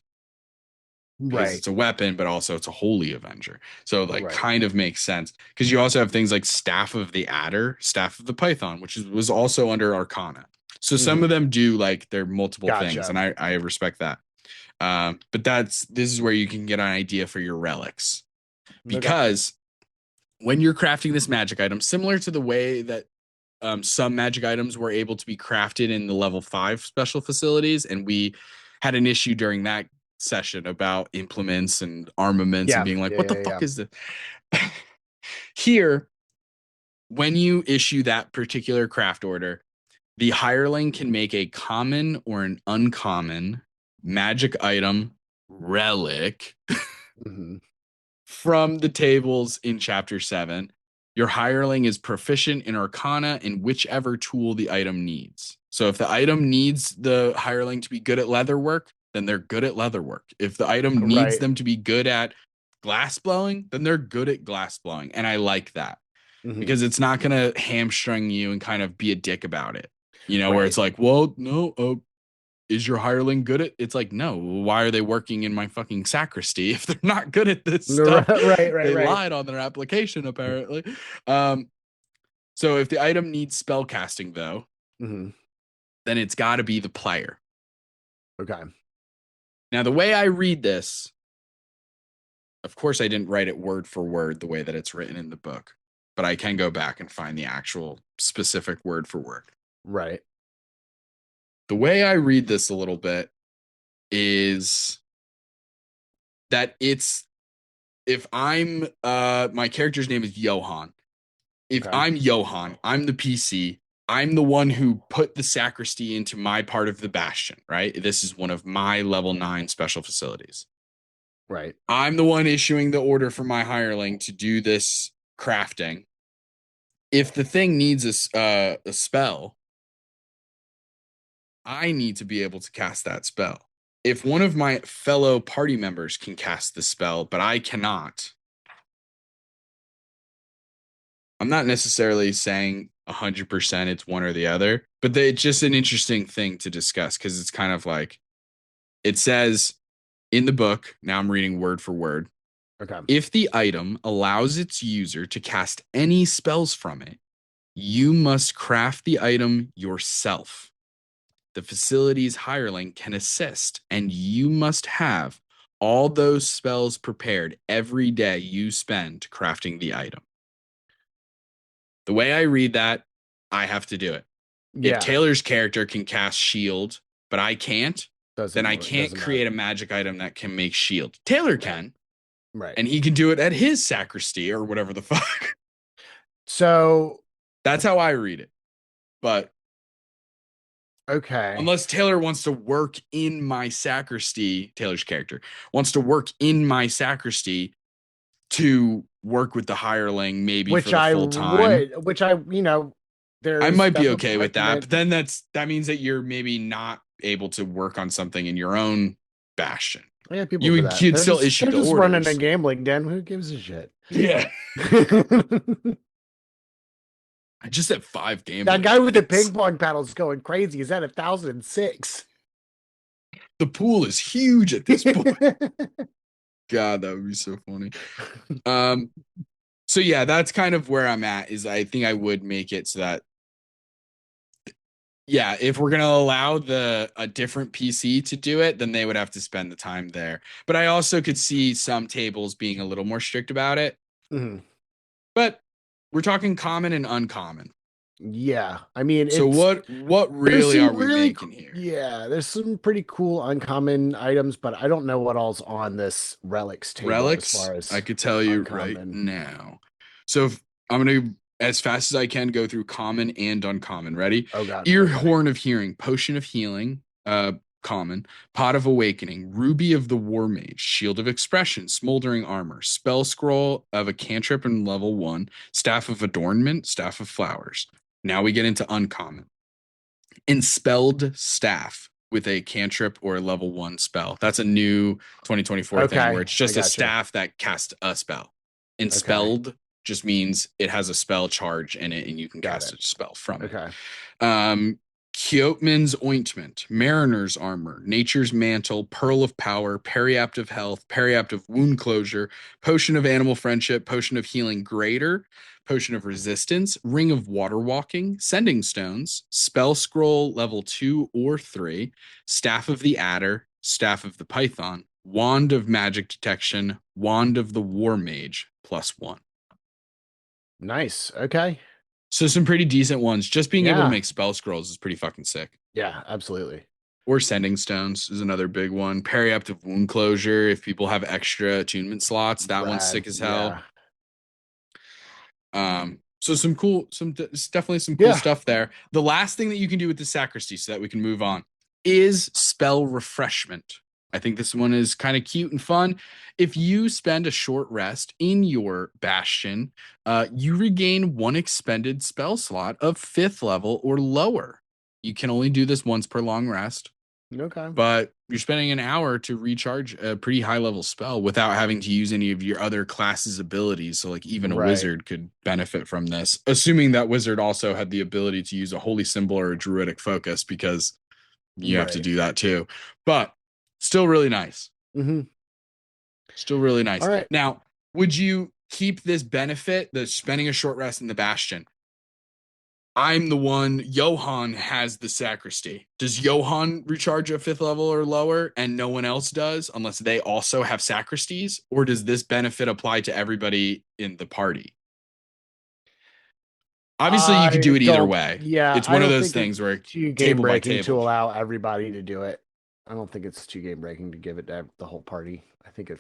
because Right. it's a weapon, but also it's a Holy Avenger. So like Right. kind of makes sense because you also have things like Staff of the Adder, Staff of the Python, was also under Arcana. So some of them do like they're multiple things, Gotcha. and I respect that. But this is where you can get an idea for your relics Okay. because when you're crafting this magic item, similar to the way that some magic items were able to be crafted in the level 5 special facilities, and we had an issue during that session about implements and armaments and Yeah. being like, Yeah. what the Yeah. fuck is this? Here, when you issue that particular craft order, the hireling can make a common or an uncommon magic item relic Mm-hmm. from the tables in chapter 7. Your hireling is proficient in Arcana in whichever tool the item needs. So if the item needs the hireling to be good at leatherwork, then they're good at leatherwork. If the item needs Right. them to be good at glass blowing, then they're good at glass blowing. And I like that Mm-hmm. because it's not going to hamstring you and kind of be a dick about it. Where Right. it's like, well, no, is your hireling good at? It's like, no, why are they working in my fucking sacristy if they're not good at this stuff? Right. Right. They Right. lied on their application apparently. So if the item needs spell casting though, Mm-hmm. then it's got to be the player. Okay. Now the way I read this, of course I didn't write it word for word the way that it's written in the book, but I can go back and find the actual specific word for word. Right. The way I read this a little bit is that it's if I'm my character's name is Johan. If Okay. I'm Johan, I'm the PC. I'm the one who put the sacristy into my part of the bastion, right? This is one of my level 9 special facilities. Right. I'm the one issuing the order for my hireling to do this crafting. If the thing needs a spell, I need to be able to cast that spell. If one of my fellow party members can cast the spell, but I cannot, I'm not necessarily saying 100% it's one or the other, but it's just an interesting thing to discuss because it's kind of like it says in the book. Now I'm reading word for word. Okay. If the item allows its user to cast any spells from it, you must craft the item yourself. The facility's hireling can assist, and you must have all those spells prepared every day you spend crafting the item. The way I read that, I have to do it. If Yeah. Taylor's character can cast shield, but I can't, then I can't Doesn't create matter. a magic item that can make shield. Taylor can, Right. and he can do it at his sacristy or whatever the fuck. So That's how I read it. But okay. unless Taylor wants to work in my sacristy, Taylor's character wants to work in my sacristy to work with the hireling, maybe Which for the I full time. would, which I, I there's might be that's a okay with that, but precedent. then that means that you're maybe not able to work on something in your own bastion. I got people You for would that. you'd still issue They're the just running a orders. gambling den. Who gives a shit? Yeah. That I just have 5 gambling. guy with the debts. ping pong paddle is going crazy. He's at 1,006. The pool is huge at this point. God, that would be so funny. So yeah, that's kind of where I'm at. Is I think I would make it so that yeah, if we're gonna allow a different PC to do it, then they would have to spend the time there. But I also could see some tables being a little more strict about it. Mhm. But we're talking common and uncommon. Yeah, I mean, So what there's really are some we really making here? yeah, there's some pretty cool uncommon items, but I don't know what all's on this relics table as Relics, far I as could tell you right uncommon. now. So I'm gonna as fast as I can go through common and uncommon. Ready? Oh god, Ear okay. horn of hearing, potion of healing, common, pot of awakening, ruby of the war mage, shield of expression, smoldering armor, spell scroll of a cantrip in level 1, staff of adornment, staff of flowers. Now we get into uncommon. Enspelled staff with a cantrip or a level 1 spell. That's a new 2024 thing where Okay, it's I just a gotcha. staff that casts a spell. Okay. Enspelled just means it has a spell charge in it and you can Got cast it. a spell from it. Okay. Kyoutman's Ointment, Mariner's Armor, Nature's Mantle, Pearl of Power, Periaptive Health, Periaptive Wound Closure, Potion of Animal Friendship, Potion of Healing Greater, Potion of Resistance, Ring of Water Walking, Sending Stones, Spell Scroll level 2 or 3, Staff of the Adder, Staff of the Python, Wand of Magic Detection, Wand of the War Mage, +1. Nice. Okay. So some pretty decent ones. Just being able to Yeah. make spell scrolls is pretty fucking sick. Yeah, absolutely. Or Sending Stones is another big one. Periaptive Wound Closure, if people have extra attunement slots, that one's sick as hell. So some cool, definitely some cool stuff there. The last thing that you can do with the Sacristy, so that we can move on, is Spell Refreshment. I think this one is kind of cute and fun. If you spend a short rest in your Bastion, you regain 1 expended spell slot of 5th level or lower. You can only do this once per long rest. Okay. But you're spending an hour to recharge a pretty high level spell without having to use any of your other class's abilities. So, like, even a wizard could benefit from this, assuming that wizard also had the ability to use a holy symbol or a druidic focus, because you have to do that too. But still really nice. Still really nice. All right. Now, would you keep this benefit, the spending a short rest in the Bastion? I'm the one. Johan has the Sacristy. Does Johan recharge at 5th level or lower and no one else does unless they also have Sacristies? Or does this benefit apply to everybody in the party? Obviously, you could do it either way. Yeah, it's one I of don't those think things where too game table by breaking to table. allow everybody to do it. I don't think it's too game breaking to give it to the whole party. I think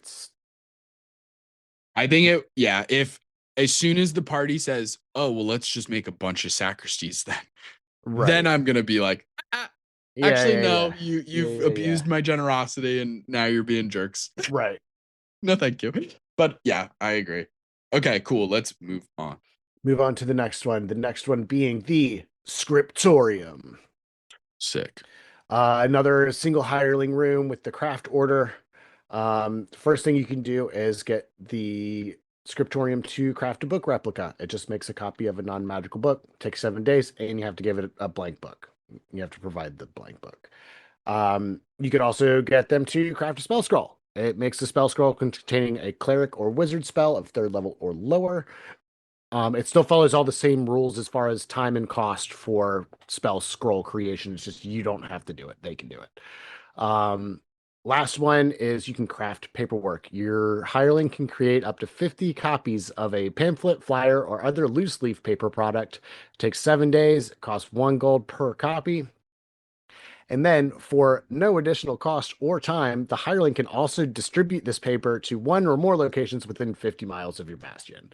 If as soon as the party says, oh, well, let's just make a bunch of Sacristies then I'm going to be like, no, you've abused my generosity and now you're being jerks. Right. No, thank you. But yeah, I agree. Okay, cool. Let's move on. Move on to the next one. The next one being the Scriptorium. Sick. Another single hireling room with the craft order. First thing you can do is get the Scriptorium to craft a book replica. It just makes a copy of a non-magical book. Takes 7 days, and you have to give it a blank book. You have to provide the blank book. You could also get them to craft a spell scroll. It makes a spell scroll containing a cleric or wizard spell of 3rd level or lower. It still follows all the same rules as far as time and cost for spell scroll creation. It's just you don't have to do it. They can do it. Last one is you can craft paperwork. Your hireling can create up to 50 copies of a pamphlet, flyer, or other loose leaf paper product. It takes 7 days. It costs 1 gold per copy. And then, for no additional cost or time, the hireling can also distribute this paper to 1 or more locations within 50 miles of your bastion.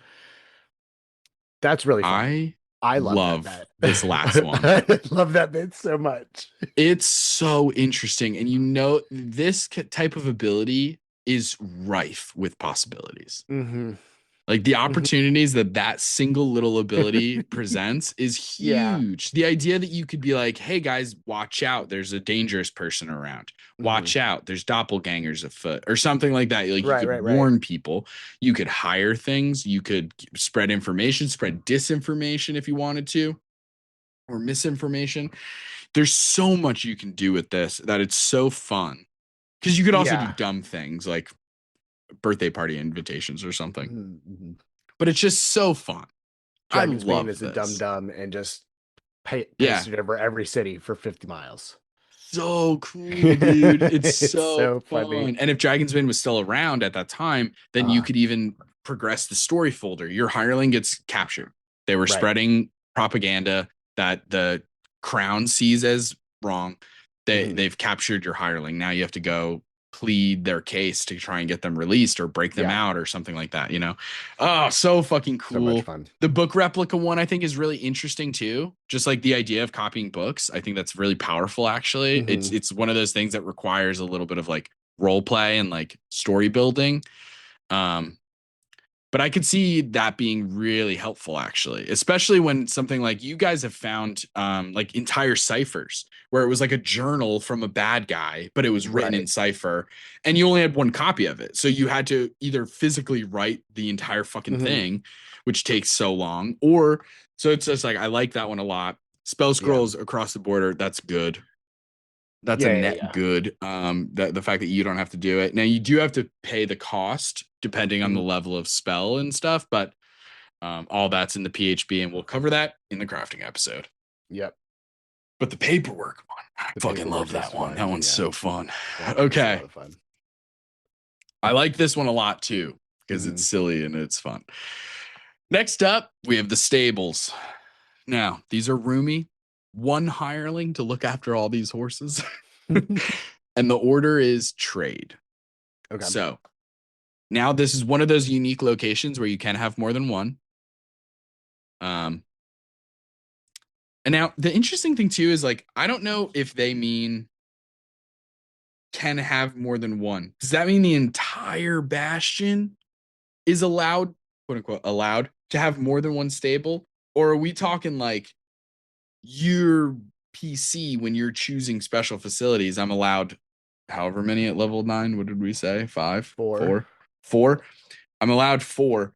That's really fun. I love that this last one. I love that bit so much. It's so interesting. And this type of ability is rife with possibilities. Like the opportunities that single little ability presents is huge. The idea that you could be like, hey guys, watch out. There's a dangerous person around. Watch out. There's doppelgangers afoot or something like that. Like you could warn people. You could hire things. You could spread information, spread disinformation if you wanted to, or misinformation. There's so much you can do with this that it's so fun. Because you could also do dumb things like birthday party invitations or something. But it's just so fun. Dragon's Bane is a dum-dum and just pasted over every city for 50 miles. So cool, dude. It's so fun. funny. And if Dragon's Bane was still around at that time, then you could even progress the story folder. Your hireling gets captured. They were spreading propaganda that the crown sees as wrong. They've captured your hireling. Now you have to go plead their case to try and get them released or break them out or something like that, Oh, so fucking cool. So much fun. The book replica one I think is really interesting too. Just like the idea of copying books. I think that's really powerful actually. It's one of those things that requires a little bit of like role play and like story building. But But I could see that being really helpful, actually, especially when something like you guys have found like entire ciphers where it was like a journal from a bad guy, but it was written in Right. cipher and you only had one copy of it. So you had to either physically write the entire fucking Mhm. thing, which takes so long, or so it's just like I like that one a lot. Spell scrolls across the border, that's good. That's a net Yeah. good. That the fact that you don't have to do it. Now you do have to pay the cost depending on the Mhm. level of spell and stuff, but all that's in the PHB, and we'll cover that in the crafting episode. Yep. But the paperwork one, I The fucking love paperwork is that one. fun. That one's Yeah. so fun. That is a Okay, lot of fun. I like this one a lot too because it's Mhm. silly and it's fun. Next up, we have the stables. Now these are roomy. One hireling to look after all these horses, and the order is trade. Okay. So now this is one of those unique locations where you can have more than one. And now the interesting thing too is like I don't know if they mean can have more than one. Does that mean the entire bastion is allowed, quote unquote, allowed to have more than one stable? Or are we talking like your PC when you're choosing special facilities? I'm allowed however many at level 9. What did we say? 5, 4. 4, 4. I'm allowed 4.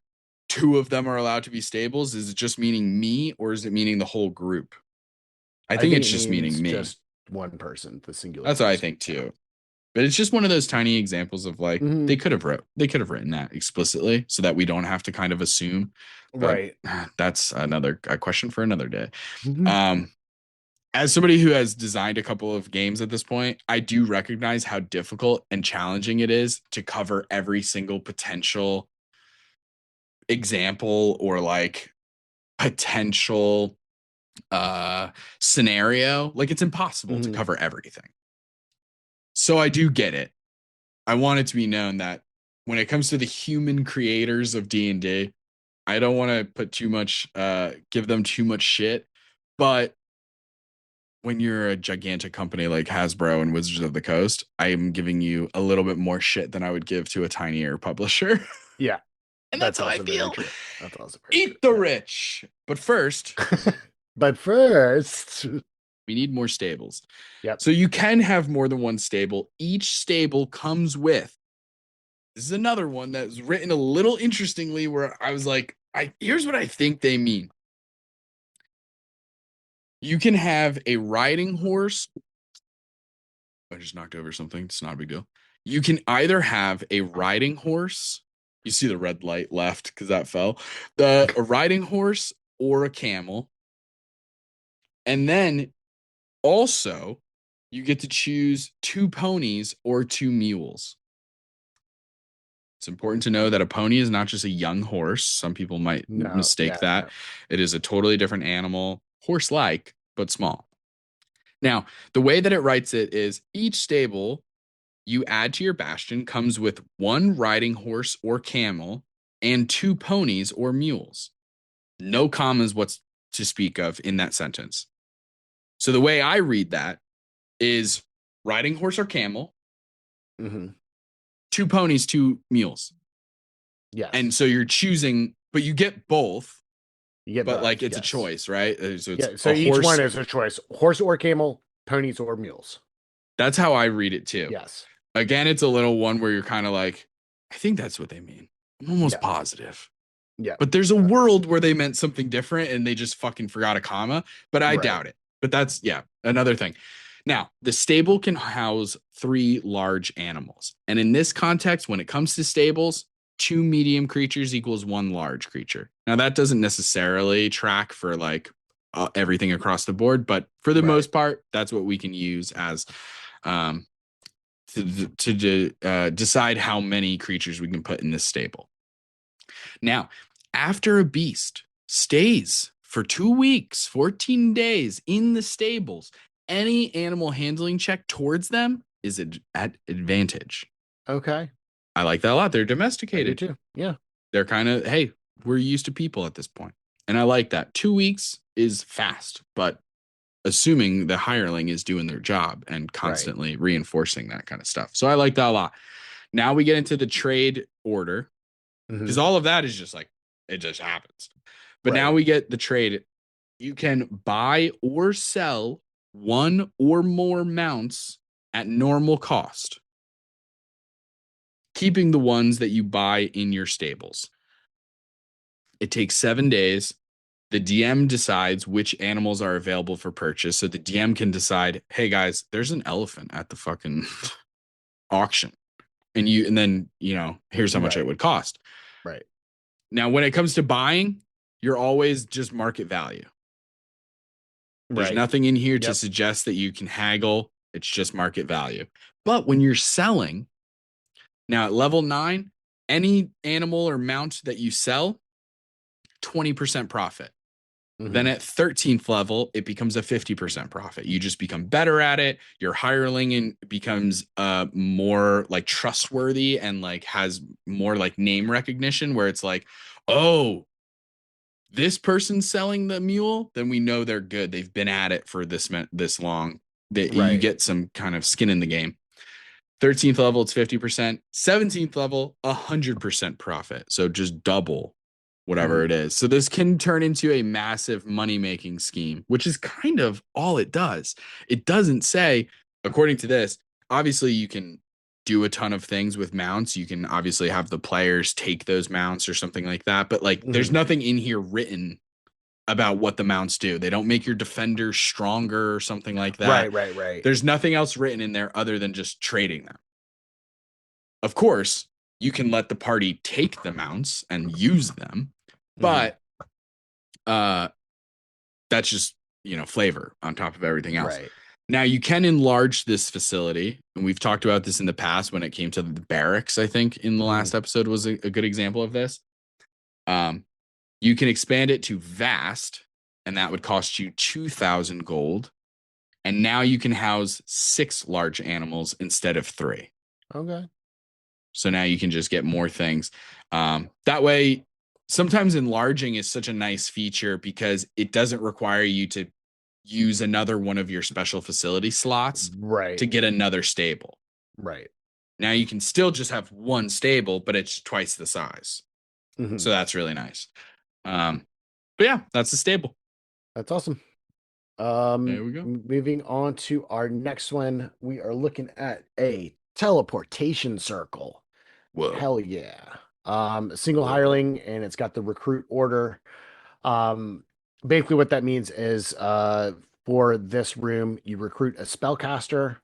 2 of them are allowed to be stables. Is it just meaning me or is it meaning the whole group? I think think it's it just means meaning me. just one person, the singular That's what I person. think too. But it's just one of those tiny examples of like Mhm. they could have written that explicitly so that we don't have to kind of assume. But Right. that's a question for another day. Mhm. As somebody who has designed a couple of games at this point, I do recognize how difficult and challenging it is to cover every single potential example or like potential scenario. Like it's impossible to Mhm. cover everything. So I do get it. I want it to be known that when it comes to the human creators of D&D, I don't want to put too much give them too much shit, but when you're a gigantic company like Hasbro and Wizards of the Coast, I am giving you a little bit more shit than I would give to a tinier publisher. Yeah. And that's That's how I also very feel. true. That's also very true. Eat the rich. But first, But first, we need more stables. yep. So you can have more than one stable. Each stable comes with. This is another one that's written a little interestingly where I was like, here's what I think they mean. You can have a riding horse. I just knocked over something. It's not a big deal. You can either have a riding horse. You see the red light left because that fell. A riding horse or a camel. And then also you get to choose 2 ponies or 2 mules. It's important to know that a pony is not just a young horse. Some people might No. mistake Yeah. that. It is a totally different animal, horse like, but small. Now, the way that it writes it is each stable you add to your bastion comes with 1 riding horse or camel and 2 ponies or mules. No commas what's to speak of in that sentence. So the way I read that is riding horse or camel, Mhm. 2 ponies, 2 mules. Yes. And so you're choosing, but you get both, you get but both, like it's a yes. choice, right? So it's Yeah. So a each horse. one is a choice: horse or camel, ponies or mules. That's how I read it too. Yes. Again, it's a little one where you're kind of like, I think that's what they mean. I'm almost Yeah. positive. Yeah. But there's a world where they meant something different and they just fucking forgot a comma, but I Right. doubt it. But that's, yeah, another thing. Now, the stable can house 3 large animals. And in this context, when it comes to stables, 2 medium creatures equals 1 large creature. Now, that doesn't necessarily track for like everything across the board, but for the Right. most part, that's what we can use as um, to decide how many creatures we can put in this stable. Now, after a beast stays for 2 weeks, 14 days in the stables, any animal handling check towards them is at advantage. Okay. I like that a lot. They're I do domesticated. too. Yeah. They're kind of, hey, we're used to people at this point. And I like that. 2 weeks is fast, but assuming the hireling is doing their job and constantly reinforcing that kind of stuff. So I like that a lot. Now we get into the trade order. because all of that is just like it just happens. But now Right. we get the trade. You can buy or sell one or more mounts at normal cost, keeping the ones that you buy in your stables. It takes 7 days. The DM decides which animals are available for purchase. So the DM can decide, hey guys, there's an elephant at the fucking auction. And then, here's how much it Right. would cost. Right. Now, when it comes to buying, you're always just market value. There's Right. nothing in here to Yep. suggest that you can haggle. It's just market value. But when you're selling, now at level 9, any animal or mount that you sell, 20% profit. Then at 13th level, it becomes a 50% profit. You just become better at it. Your hireling becomes more like trustworthy and like has more like name recognition where it's like, oh, this person's selling the mule, then we know they're good. They've been at it for this long. That you Right. get some kind of skin in the game. 13th level, it's 50%. 17th level, 100% profit. So just double whatever it is. So this can turn into a massive money-making scheme, which is kind of all it does. It doesn't say, according to this, obviously you can do a ton of things with mounts. You can obviously have the players take those mounts or something like that. But like there's nothing in here written about what the mounts do. They don't make your defender stronger or something like that. Right. There's nothing else written in there other than just trading them. Of course, you can let the party take the mounts and use them, but that's just, flavor on top of everything else. Right. Now you can enlarge this facility, and we've talked about this in the past when it came to the barracks. I think in the last episode was a good example of this. You can expand it to vast, and that would cost you 2,000 gold. And now you can house 6 large animals instead of 3. Okay. So now you can just get more things. That way, sometimes enlarging is such a nice feature because it doesn't require you to use another one of your special facility slots to get another stable. Right. Now you can still just have one stable, but it's twice the size. So that's really nice. But yeah, that's the stable. That's awesome. There we go. Moving on to our next one, we are looking at a teleportation circle. Whoa. Hell yeah. Single hireling, and it's got the recruit order. Basically what that means is for this room, you recruit a spellcaster.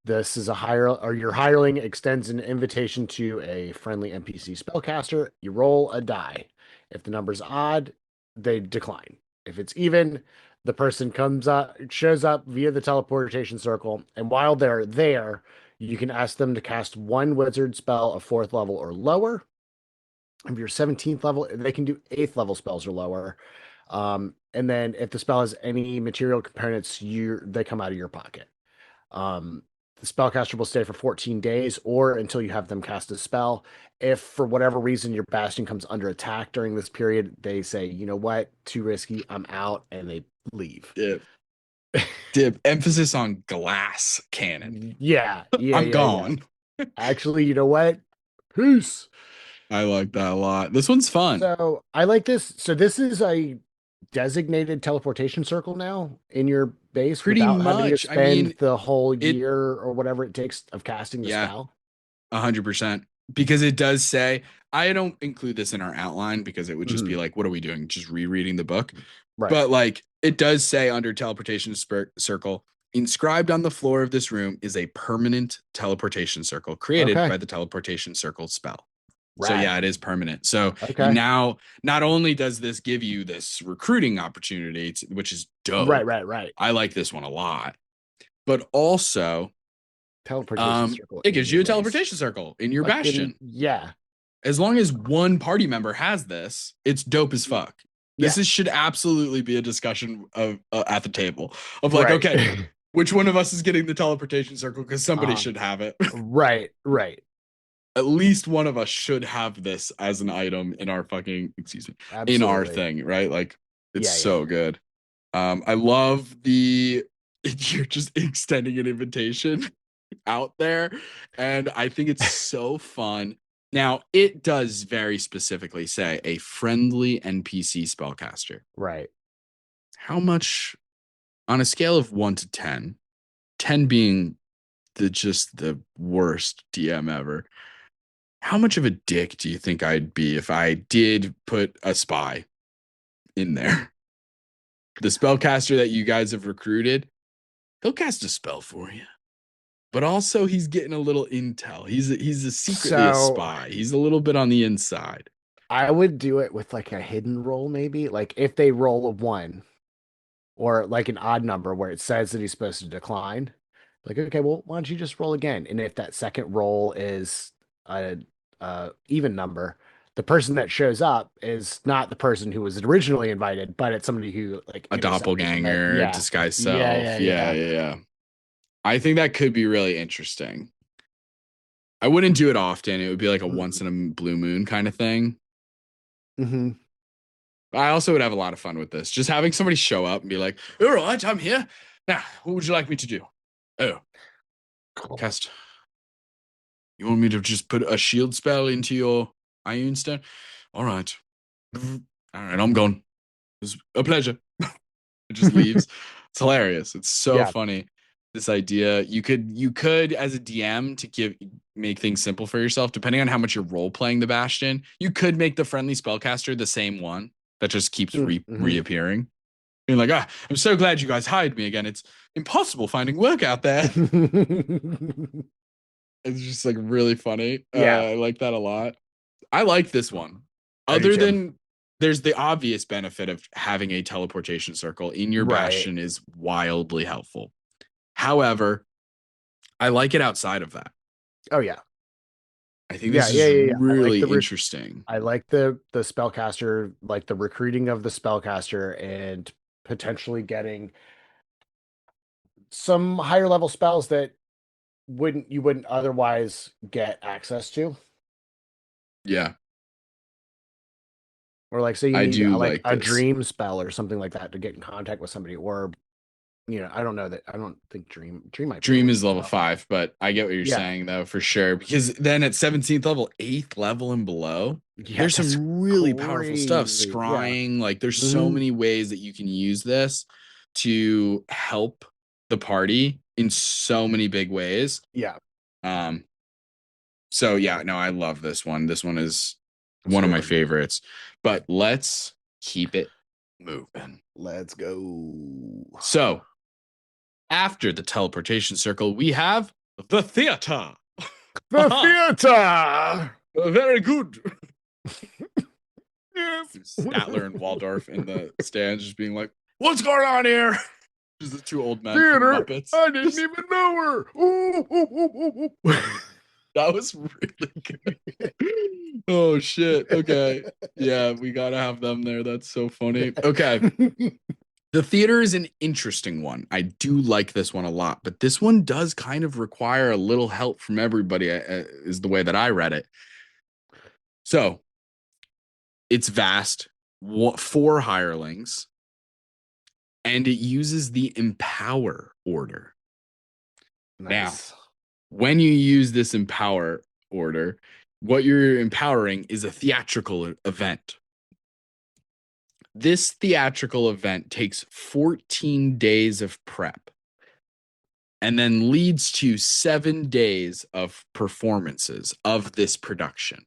This is your hireling extends an invitation to a friendly NPC spellcaster. You roll a die. If the number's odd, they decline. If it's even, the person shows up via the teleportation circle, and while they're there, you can ask them to cast one wizard spell of 4th level or lower. If you're 17th level, they can do 8th level spells or lower. And then if the spell has any material components, they come out of your pocket. The spellcaster will stay for 14 days or until you have them cast a spell. If for whatever reason your bastion comes under attack during this period, they say, you know what, too risky, I'm out, and they leave. Dip. Emphasis on glass cannon. Yeah. I'm gone. Yeah. Actually, you know what? Peace. I like that a lot. This one's fun. So I like this. So this is a designated teleportation circle now in your base Pretty without having to much. spend the whole year or whatever it takes of casting the spell. 100%. Because it does say, I don't include this in our outline because it would just be like, what are we doing? Just rereading the book. Right. But like it does say under teleportation circle, inscribed on the floor of this room is a permanent teleportation circle created by the teleportation circle spell. So yeah, it is permanent. So now not only does this give you this recruiting opportunity, which is dope. Right. I like this one a lot. But also teleportation circle. It gives you a teleportation circle in your bastion. Yeah. As long as one party member has this, it's dope as fuck. This should absolutely be a discussion of at the table of like, okay, which one of us is getting the teleportation circle? Because somebody should have it. Right. At least one of us should have this as an item in our fucking, in our thing, right? Like it's so good. I love you're just extending an invitation out there. And I think it's so fun Now, it does very specifically say a friendly NPC spellcaster. Right. How much, on a scale of 1 to 10, 10 being just the worst DM ever, how much of a dick do you think I'd be if I did put a spy in there? The spellcaster that you guys have recruited, he'll cast a spell for you. But also he's getting a little intel. He's secretly a So spy. He's a little bit on the inside. I would do it with like a hidden roll, maybe. Like if they roll a 1 or like an odd number where it says that he's supposed to decline, like, okay, well, why don't you just roll again? And if that second roll is a, even number, the person that shows up is not the person who was originally invited, but it's somebody who like A intercepted them. doppelganger, Yeah. disguised Yeah, self. yeah, Yeah, yeah. yeah, yeah. I think that could be really interesting. I wouldn't do it often. It would be like a once in a blue moon kind of thing. Mm-hmm. I also would have a lot of fun with this. Just having somebody show up and be like, all right, I'm here. Now, what would you like me to do? Oh, cast. You want me to just put a shield spell into your Iron Stone? All right. All right, I'm gone. It was a pleasure. It just leaves. It's hilarious. It's so Yeah. funny. This idea you could as a DM to make things simple for yourself, depending on how much you're role playing the Bastion, you could make the friendly spellcaster the same one that just keeps Mm-hmm. reappearing. Being like, I'm so glad you guys hired me again. It's impossible finding work out there. It's just like really funny. Yeah. I like that a lot. I like this one. I do Other too. than there's the obvious benefit of having a teleportation circle in your Right. Bastion is wildly helpful. However, I like it outside of that. Oh yeah. I think Yeah, this yeah, is yeah, yeah. really interesting. I like the spellcaster, like the recruiting of the spellcaster and potentially getting some higher level spells that you wouldn't otherwise get access to. Yeah, Or like say you I need do like like a this. dream spell or something like that to get in contact with somebody, or I don't know that I don't think dream might be a Dream little is too level low. 5, but I get what you're Yeah. saying though for sure. Because then at 17th level, 8th level and below, Yeah, there's that's some really powerful stuff. crazy. Yeah. Scrying, like there's so Hmm. many ways that you can use this to help the party in so many big ways. Yeah. Um, so yeah, no, I love this one. This one is That's a one of good my one. favorites. But let's keep it moving. Let's go. So after the teleportation circle, we have the theater. The theater. Very good. Yes. Statler and Waldorf in the stands just being like, what's going on here? Just the two old men from Theater. Muppets. I didn't even know her. Ooh, ooh, ooh, ooh, ooh. That was really good. Oh shit. Okay. Yeah, we gotta have them there. That's so funny. Okay. The theater is an interesting one. I do like this one a lot, but this one does kind of require a little help from everybody, is the way that I read it. So it's vast, 4 hirelings, and it uses the empower order. Now, Nice. when you use this empower order, what you're empowering is a theatrical event. This theatrical event takes 14 days of prep and then leads to 7 days of performances of this production.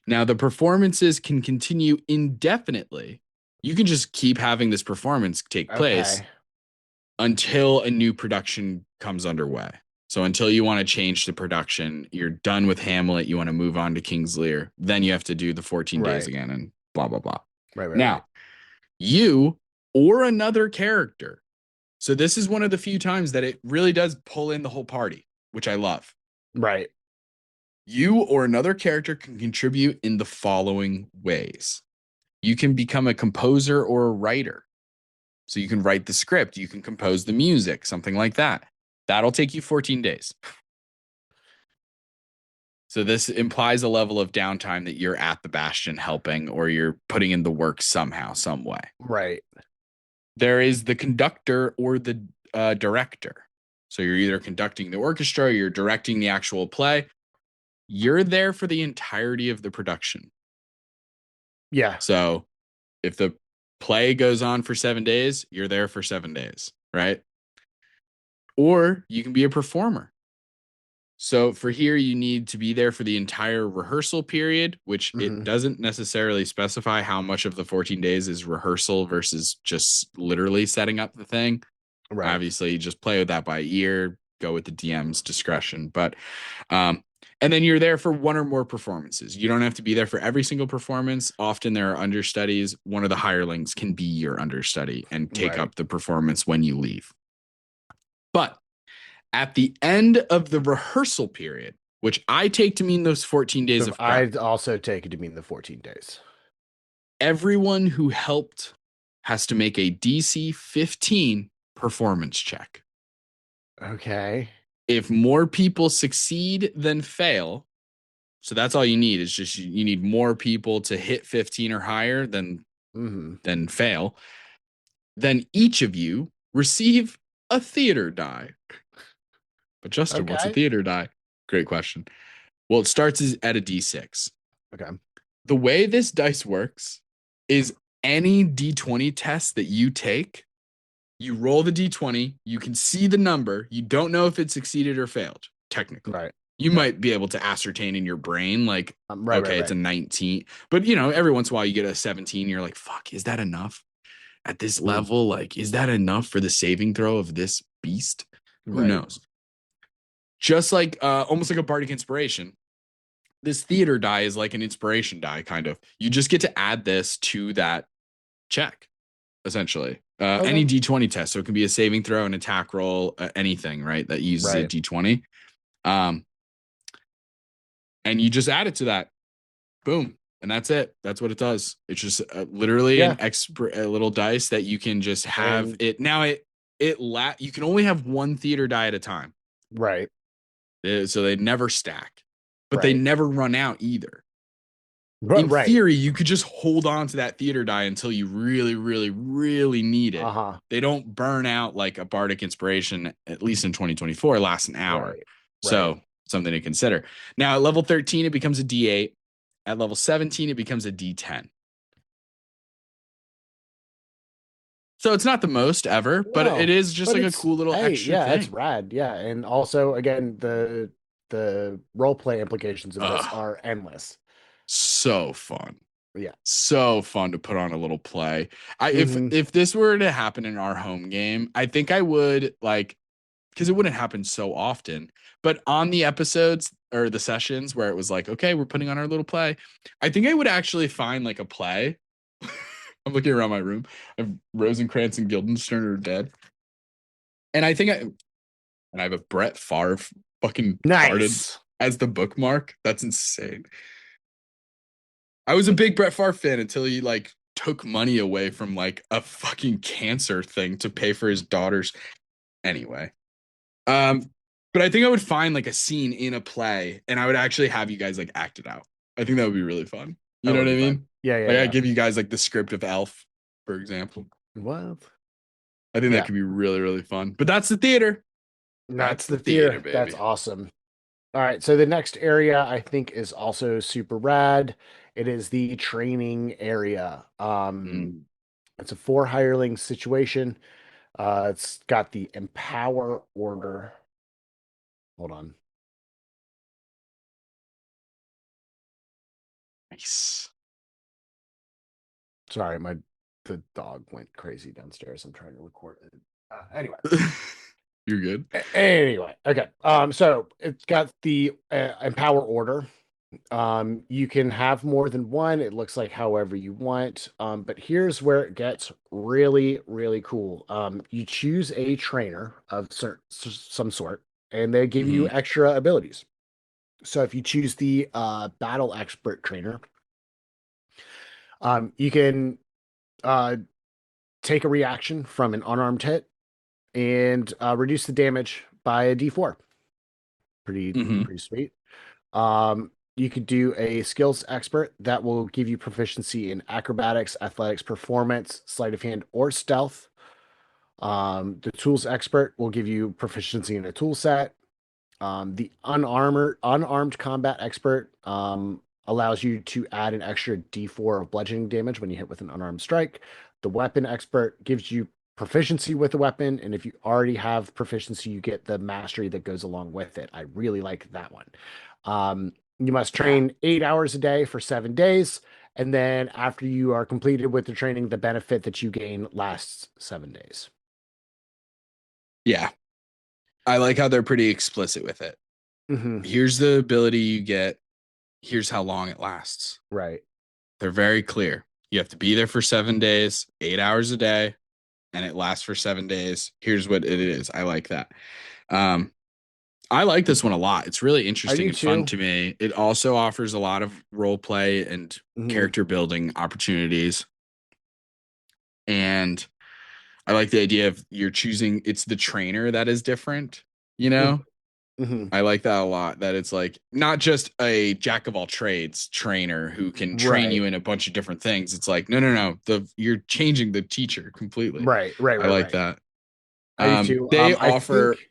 Now, the performances can continue indefinitely. You can just keep having this performance take place Okay. until a new production comes underway. So until you want to change the production, you're done with Hamlet, you want to move on to King's Lear, then you have to do the 14 days Right. again and blah, blah, blah. Right. Now, you or another character. So this is one of the few times that it really does pull in the whole party, which I love. Right. You or another character can contribute in the following ways. You can become a composer or a writer. So you can write the script, you can compose the music, something like that. That'll take you 14 days. So this implies a level of downtime that you're at the Bastion helping, or you're putting in the work somehow, some way. Right. There is the conductor or the director. So you're either conducting the orchestra, or you're directing the actual play. you're there for the entirety of the production. Yeah. So if the play goes on for 7 days, you're there for 7 days, right? Or you can be a performer. So for here, you need to be there for the entire rehearsal period, which it doesn't necessarily specify how much of the 14 days is rehearsal versus just literally setting up the thing. Right. Obviously, just play with that by ear, go with the DM's discretion. But and then you're there for one or more performances. You don't have to be there for every single performance. Often there are understudies. One of the hirelings can be your understudy and take up the performance when you leave. But at the end of the rehearsal period, which I take to mean those 14 days of prep, I'd also take it to mean the 14 days. everyone who helped has to make a DC 15 performance check. Okay. If more people succeed than fail, so that's all you need is just you need more people to hit 15 or higher than fail, then each of you receive a theater die. But Justin, what's a theater die? Great question. Well, it starts at a D6. Okay. The way this dice works is any D20 test that you take, you roll the D20, you can see the number, you don't know if it succeeded or failed, technically. Right. You might be able to ascertain in your brain, like, it's a 19. But, every once in a while you get a 17, you're like, fuck, is that enough? At this level, like, is that enough for the saving throw of this beast? Who knows? Just like, almost like a bardic inspiration, this theater die is like an inspiration die, kind of. You just get to add this to that check, essentially. Any D20 test. So it can be a saving throw, an attack roll, anything, right? That uses a D20. And you just add it to that. Boom. And that's it. That's what it does. It's just literally a little dice that you can just have it. Now you can only have one theater die at a time. Right. So they never stack, but they never run out either. In theory, you could just hold on to that theater die until you really, really, really need it. They don't burn out like a bardic inspiration, at least in 2024, lasts an hour. So something to consider. Now at level 13, it becomes a D8. At level 17, it becomes a D10. So it's not the most ever, but it is just like a cool little extra thing. That's rad. Yeah. And also, again, the role play implications of this are endless. So fun. Yeah. So fun to put on a little play. If this were to happen in our home game, I think I would because it wouldn't happen so often, but on the episodes or the sessions where it was like, okay, we're putting on our little play, I think I would actually find like a play. I'm looking around my room. I have Rosencrantz and Guildenstern are dead. And I think I have a Brett Favre fucking carded as the bookmark. That's insane. I was a big Brett Favre fan until he took money away from a fucking cancer thing to pay for his daughter's. Anyway. But I think I would find a scene in a play and I would actually have you guys act it out. I think that would be really fun. You know what I mean? Yeah. I give you guys the script of Elf, for example. What? I think that could be really, really fun. But that's the theater. That's the theater, baby. That's awesome. All right, so the next area I think is also super rad. It is the training area. It's a 4 hireling situation. It's got the empower order. Hold on. Nice. Sorry, the dog went crazy downstairs. I'm trying to record it. Anyway. You're good. Anyway, okay. So it's got the empower order. You can have more than one. It looks like however you want. But here's where it gets really, really cool. You choose a trainer of some sort, and they give you extra abilities. So if you choose the battle expert trainer, you can take a reaction from an unarmed hit and reduce the damage by a D4. Pretty sweet. You could do a skills expert that will give you proficiency in acrobatics, athletics, performance, sleight of hand, or stealth. The tools expert will give you proficiency in a tool set. The unarmed combat expert allows you to add an extra D4 of bludgeoning damage when you hit with an unarmed strike. The weapon expert gives you proficiency with the weapon, and if you already have proficiency, you get the mastery that goes along with it. I really like that one. You must Yeah. train 8 hours a day for 7 days, and then after you are completed with the training, the benefit that you gain lasts 7 days. Yeah. I like how they're pretty explicit with it. Hmm. Here's the ability you get. Here's how long it lasts. Right. They're very clear. You have to be there for 7 days, 8 hours a day, and it lasts for 7 days. Here's what it is. I like that. Um, I like this one a lot. It's really I interesting do and fun too. to me. It also offers a lot of role play and Hmm. character building opportunities. And I like the idea of you're choosing, it's the trainer that is different, you know? Hmm. I like that a lot. That it's like not just a jack of all trades trainer who can train you Right. in a bunch of different things. It's like, no, no, no. You're changing the teacher completely. Right. Right. I Right. like Right. that. I do too. They I offer, think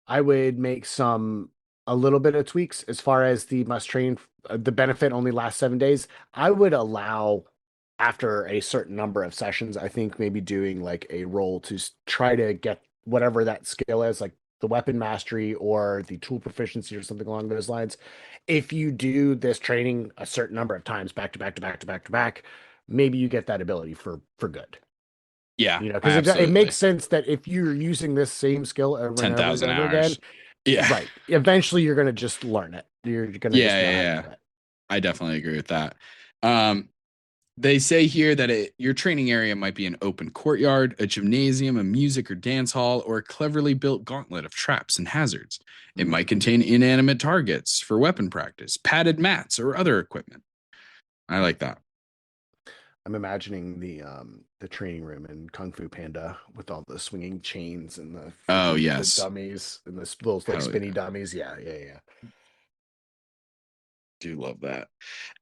I would make a little bit of tweaks as far as the must train. The benefit only lasts 7 days. I would allow after a certain number of sessions. I think maybe doing like a roll to try to get whatever that skill is, like the weapon mastery or the tool proficiency or something along those lines. If you do this training a certain number of times back to back to back to back to back, maybe you get that ability for good. yeah, Because it makes absolutely. sense that if you're using this same skill over and over and 10,000 over again, hours. Yeah. right, eventually you're going to just learn it. You're going to just Yeah. know Yeah. how to Yeah. do it. I definitely agree with that. Um, They say here that your training area might be an open courtyard, a gymnasium, a music or dance hall, or a cleverly built gauntlet of traps and hazards. It might Mhm. contain inanimate targets for weapon practice, padded mats, or other equipment. I like that. I'm imagining the training room in Kung Fu Panda with all the swinging chains and the Oh, freaking the yes. dummies and the little like Hell spinny yeah. dummies. Yeah, yeah, yeah. Do love that.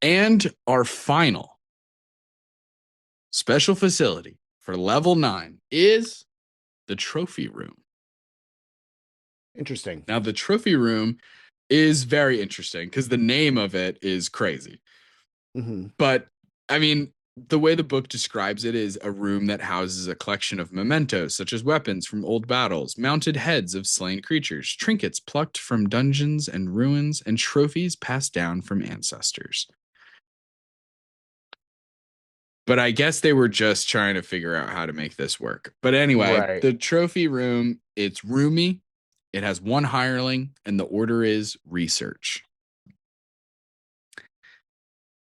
And our final special facility for level 9 is the trophy room. Interesting. Now, the trophy room is very interesting because the name of it is crazy. Hmm. But I mean, the way the book describes it is a room that houses a collection of mementos, such as weapons from old battles, mounted heads of slain creatures, trinkets plucked from dungeons and ruins, and trophies passed down from ancestors. But I guess they were just trying to figure out how to make this work. But anyway, Right. the trophy room, it's roomy. It has one hireling, and the order is research.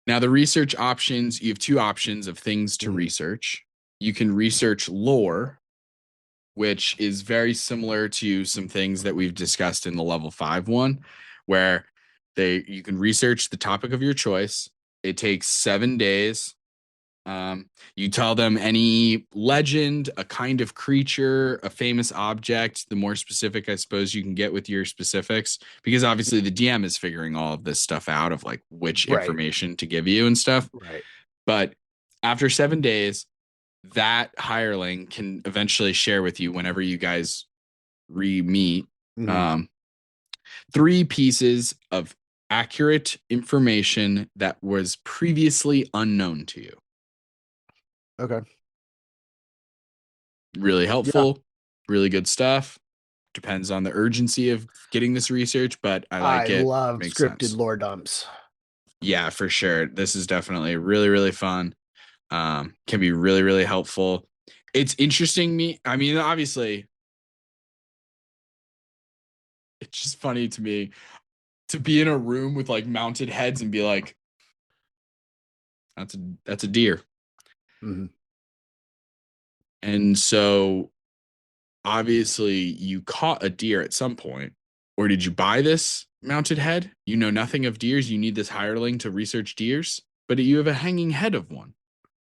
Now, the research options, you have two options of things to Hmm. research. You can research lore, which is very similar to some things that we've discussed in the level 5 one, where you can research the topic of your choice. It takes 7 days. You tell them any legend, a kind of creature, a famous object. The more specific, I suppose, you can get with your specifics, because obviously the DM is figuring all of this stuff out of like which Right. information to give you and stuff. Right. But after 7 days, that hireling can eventually share with you whenever you guys re-meet Hmm. um, 3 pieces of accurate information that was previously unknown to you. Okay. Really Yeah. helpful, really good stuff. Depends on the urgency of getting this research, but I I like it. love Makes scripted sense. lore dumps. Yeah, for sure. This is definitely really, really fun. Can be really, really helpful. It's interesting me. I mean, obviously, it's just funny to me to be in a room with like mounted heads and be like, that's a deer. Hmm. And so obviously you caught a deer at some point, or did you buy this mounted head? You know nothing of deers. You need this hireling to research deers, but you have a hanging head of one.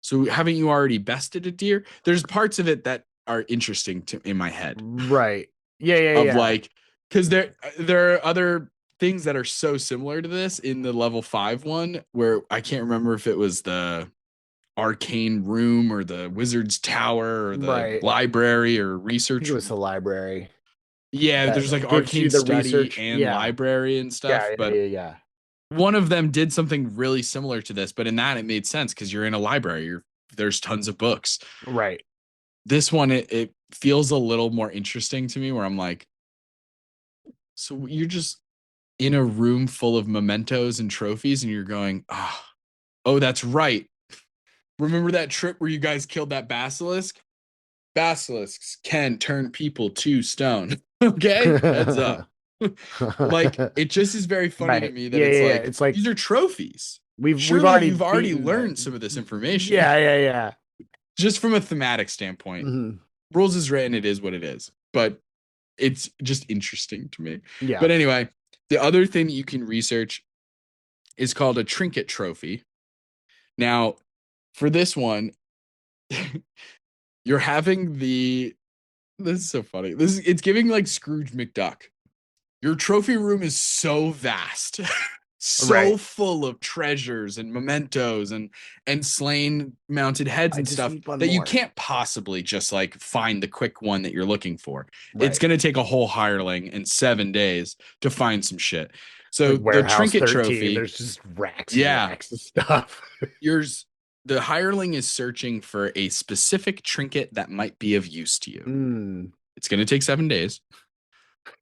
So haven't you already bested a deer? There's parts of it that are interesting to in my head Right. Yeah. Yeah. of Yeah. like, because there are other things that are so similar to this in the level 5 one, where I can't remember if it was the arcane room or the wizard's tower or the Right. library or I think research. it was the library. Yeah, that there's like gives you arcane the study research. and Yeah. library and stuff, Yeah. but Yeah. Yeah. one of them did something really similar to this, but in that it made sense because you're in a library. There's tons of books. Right. This one, it feels a little more interesting to me where I'm like, so you're just in a room full of mementos and trophies and you're going, oh, that's right. Remember that trip where you guys killed that basilisk? Basilisks can turn people to stone. Okay? Heads up. Like, it just is very funny to Right. me that Yeah. it's Yeah. Yeah. like, It's like these are trophies. we've Surely already you've already beaten that. learned some of this information. Yeah. Yeah. Yeah. Just from a thematic standpoint. Mhm. Rules is written, it is what it is. But it's just interesting to me. Yeah. But anyway, the other thing that you can research is called a trinket trophy. Now, for this one, you're having this is so funny. It's giving like Scrooge McDuck. Your trophy room is so vast, so Right. full of treasures and mementos and slain mounted heads I and just stuff need one that you more. can't possibly just like find the quick one that you're looking for. It's Right. going to take a whole hireling in 7 days to find some shit. So Like the Warehouse trinket 13. trophy, There's just racks and yeah, racks of stuff. yours the hireling is searching for a specific trinket that might be of use to you. Mm, It's going to take 7 days.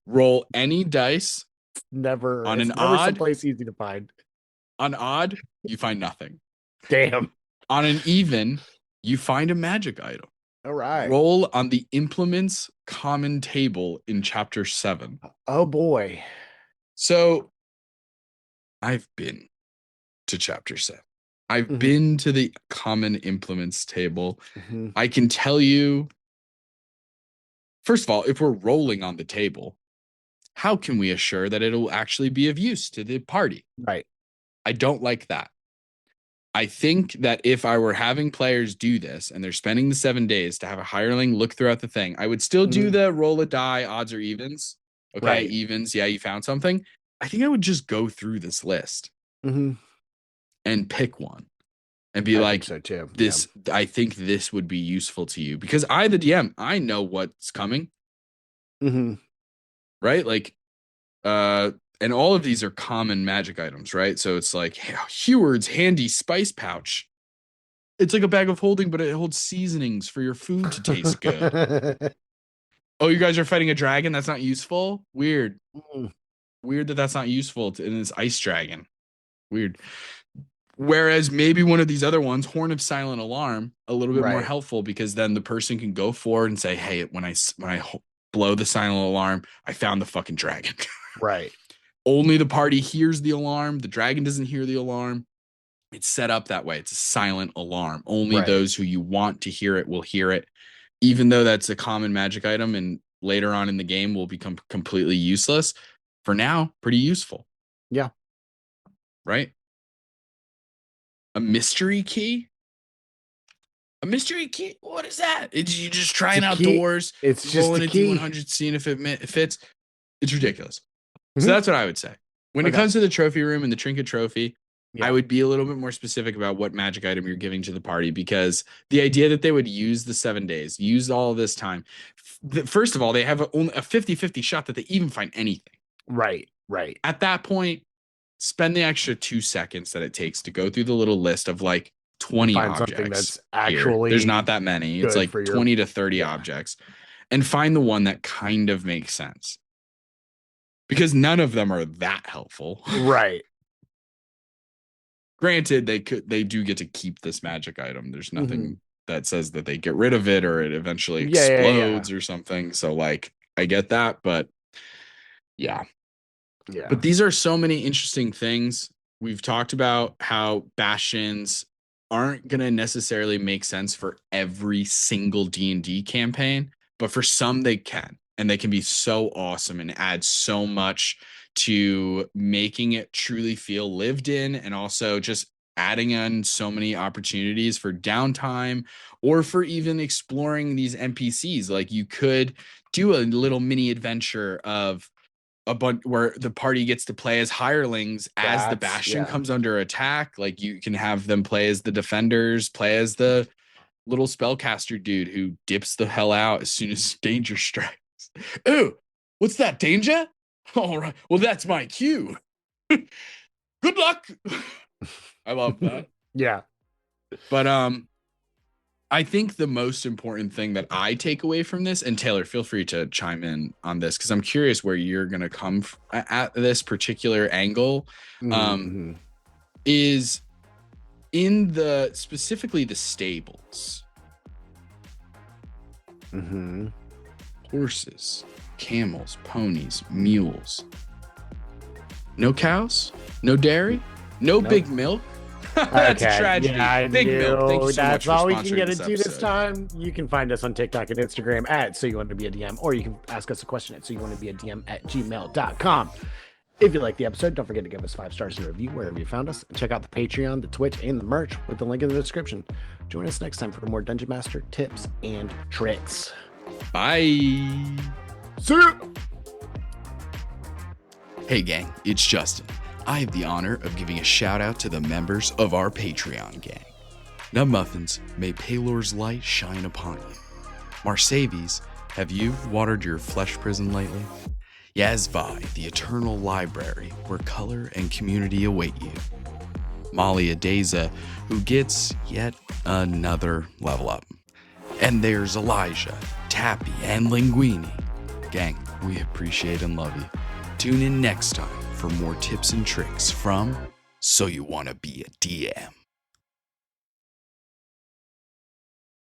Roll any dice on it's an never odd. someplace easy to find. On odd, you find nothing. Damn. On an even, you find a magic item. All right. Roll on the implements common table in chapter 7. Oh boy. So I've been to chapter 7. I've Mhm. been to the common implements table. Mhm. I can tell you, first of all, if we're rolling on the table, how can we assure that it'll actually be of use to the party? Right. I don't like that. I think that if I were having players do this and they're spending the 7 days to have a hireling look throughout the thing, I would still do Mhm. the roll a die, odds or evens. Okay, Right. evens. Yeah, you found something. I think I would just go through this list Mhm. and pick one and be I think like, so too. this, I think this would be useful to you because the DM, I know what's coming, Yeah. Mhm. right? Like, and all of these are common magic items, right? So it's like Heward's handy spice pouch. It's like a bag of holding, but it holds seasonings for your food to taste good. Oh, you guys are fighting a dragon? That's not useful? Weird. Mm, Weird that that's not useful in this ice dragon. Weird. Whereas maybe one of these other ones, Horn of Silent Alarm, a little bit more right. helpful because then the person can go forward and say, "Hey, when I blow the silent alarm, I found the fucking dragon." Right. Only the party hears the alarm. The dragon doesn't hear the alarm. It's set up that way. It's a silent alarm. Only Right. those who you want to hear it will hear it, even though that's a common magic item and later on in the game will become completely useless. For now, pretty useful. Yeah. Right? A mystery key? A mystery key? What is that? It's you just It's a trying key. outdoors, It's just rolling a a key. D100, seeing if it fits. It's ridiculous. So Mhm. that's what I would say. When it Okay. comes to the trophy room and the trinket trophy, I Yeah. would be a little bit more specific about what magic item you're giving to the party because the idea that they would use the 7 days, use all this time. First of all, they have only a 50-50 shot that they even find anything. Right. Right. At that point, spend the extra 2 seconds that it takes to go through the little list of like And 20 find something objects that's here. There's actually not that many. It's good like for your 20 to 30 yeah. objects and find the one that kind of makes sense because none of them are that helpful. Right. Granted, they do get to keep this magic item. There's nothing Mhm. that says that they get rid of it or it eventually Yeah. Yeah. Yeah. explodes or something. So like I get that, but yeah. Yeah. But these are so many interesting things. We've talked about how bastions aren't going to necessarily make sense for every single D&D campaign, but for some they can. And they can be so awesome and add so much to making it truly feel lived in and also just adding in so many opportunities for downtime or for even exploring these NPCs. Like you could do a little mini adventure of a bunch where the party gets to play as hirelings as the bastion Yeah. comes under attack. Like you can have them play as the defenders, play as the little spellcaster dude who dips the hell out as soon as danger strikes. Ooh, What's that, danger? All right. Well, that's my cue. Good luck. I love that. Yeah. But I think the most important thing that I take away from this, and Taylor, feel free to chime in on this because I'm curious where you're going to come at this particular angle, is in the specifically the stables. Horses, camels, ponies, mules. No cows, no dairy, no big milk. That's a tragedy. Yeah, Big milk. Thank you so That's much for all we can sponsoring get this into this episode. time. You can find us on TikTok and Instagram at So You Want to Be a DM, or you can ask us a question at So You Want to Be a DM at gmail.com. If you like the episode, don't forget to give us 5 stars and a review wherever you found us. And check out the Patreon, the Twitch, and the merch with the link in the description. Join us next time for more Dungeon Master tips and tricks. Bye. See ya! Hey gang, it's Justin. I have the honor of giving a shout out to the members of our Patreon gang. Nub Muffins, may Palor's light shine upon you. Marsavies, have you watered your flesh prison lately? Yazvi, the eternal library where color and community await you. Molly Adeza, who gets yet another level up. And there's Elijah, Tappy, and Linguini. Gang, we appreciate and love you. Tune in next time for more tips and tricks from So You Want to Be a DM.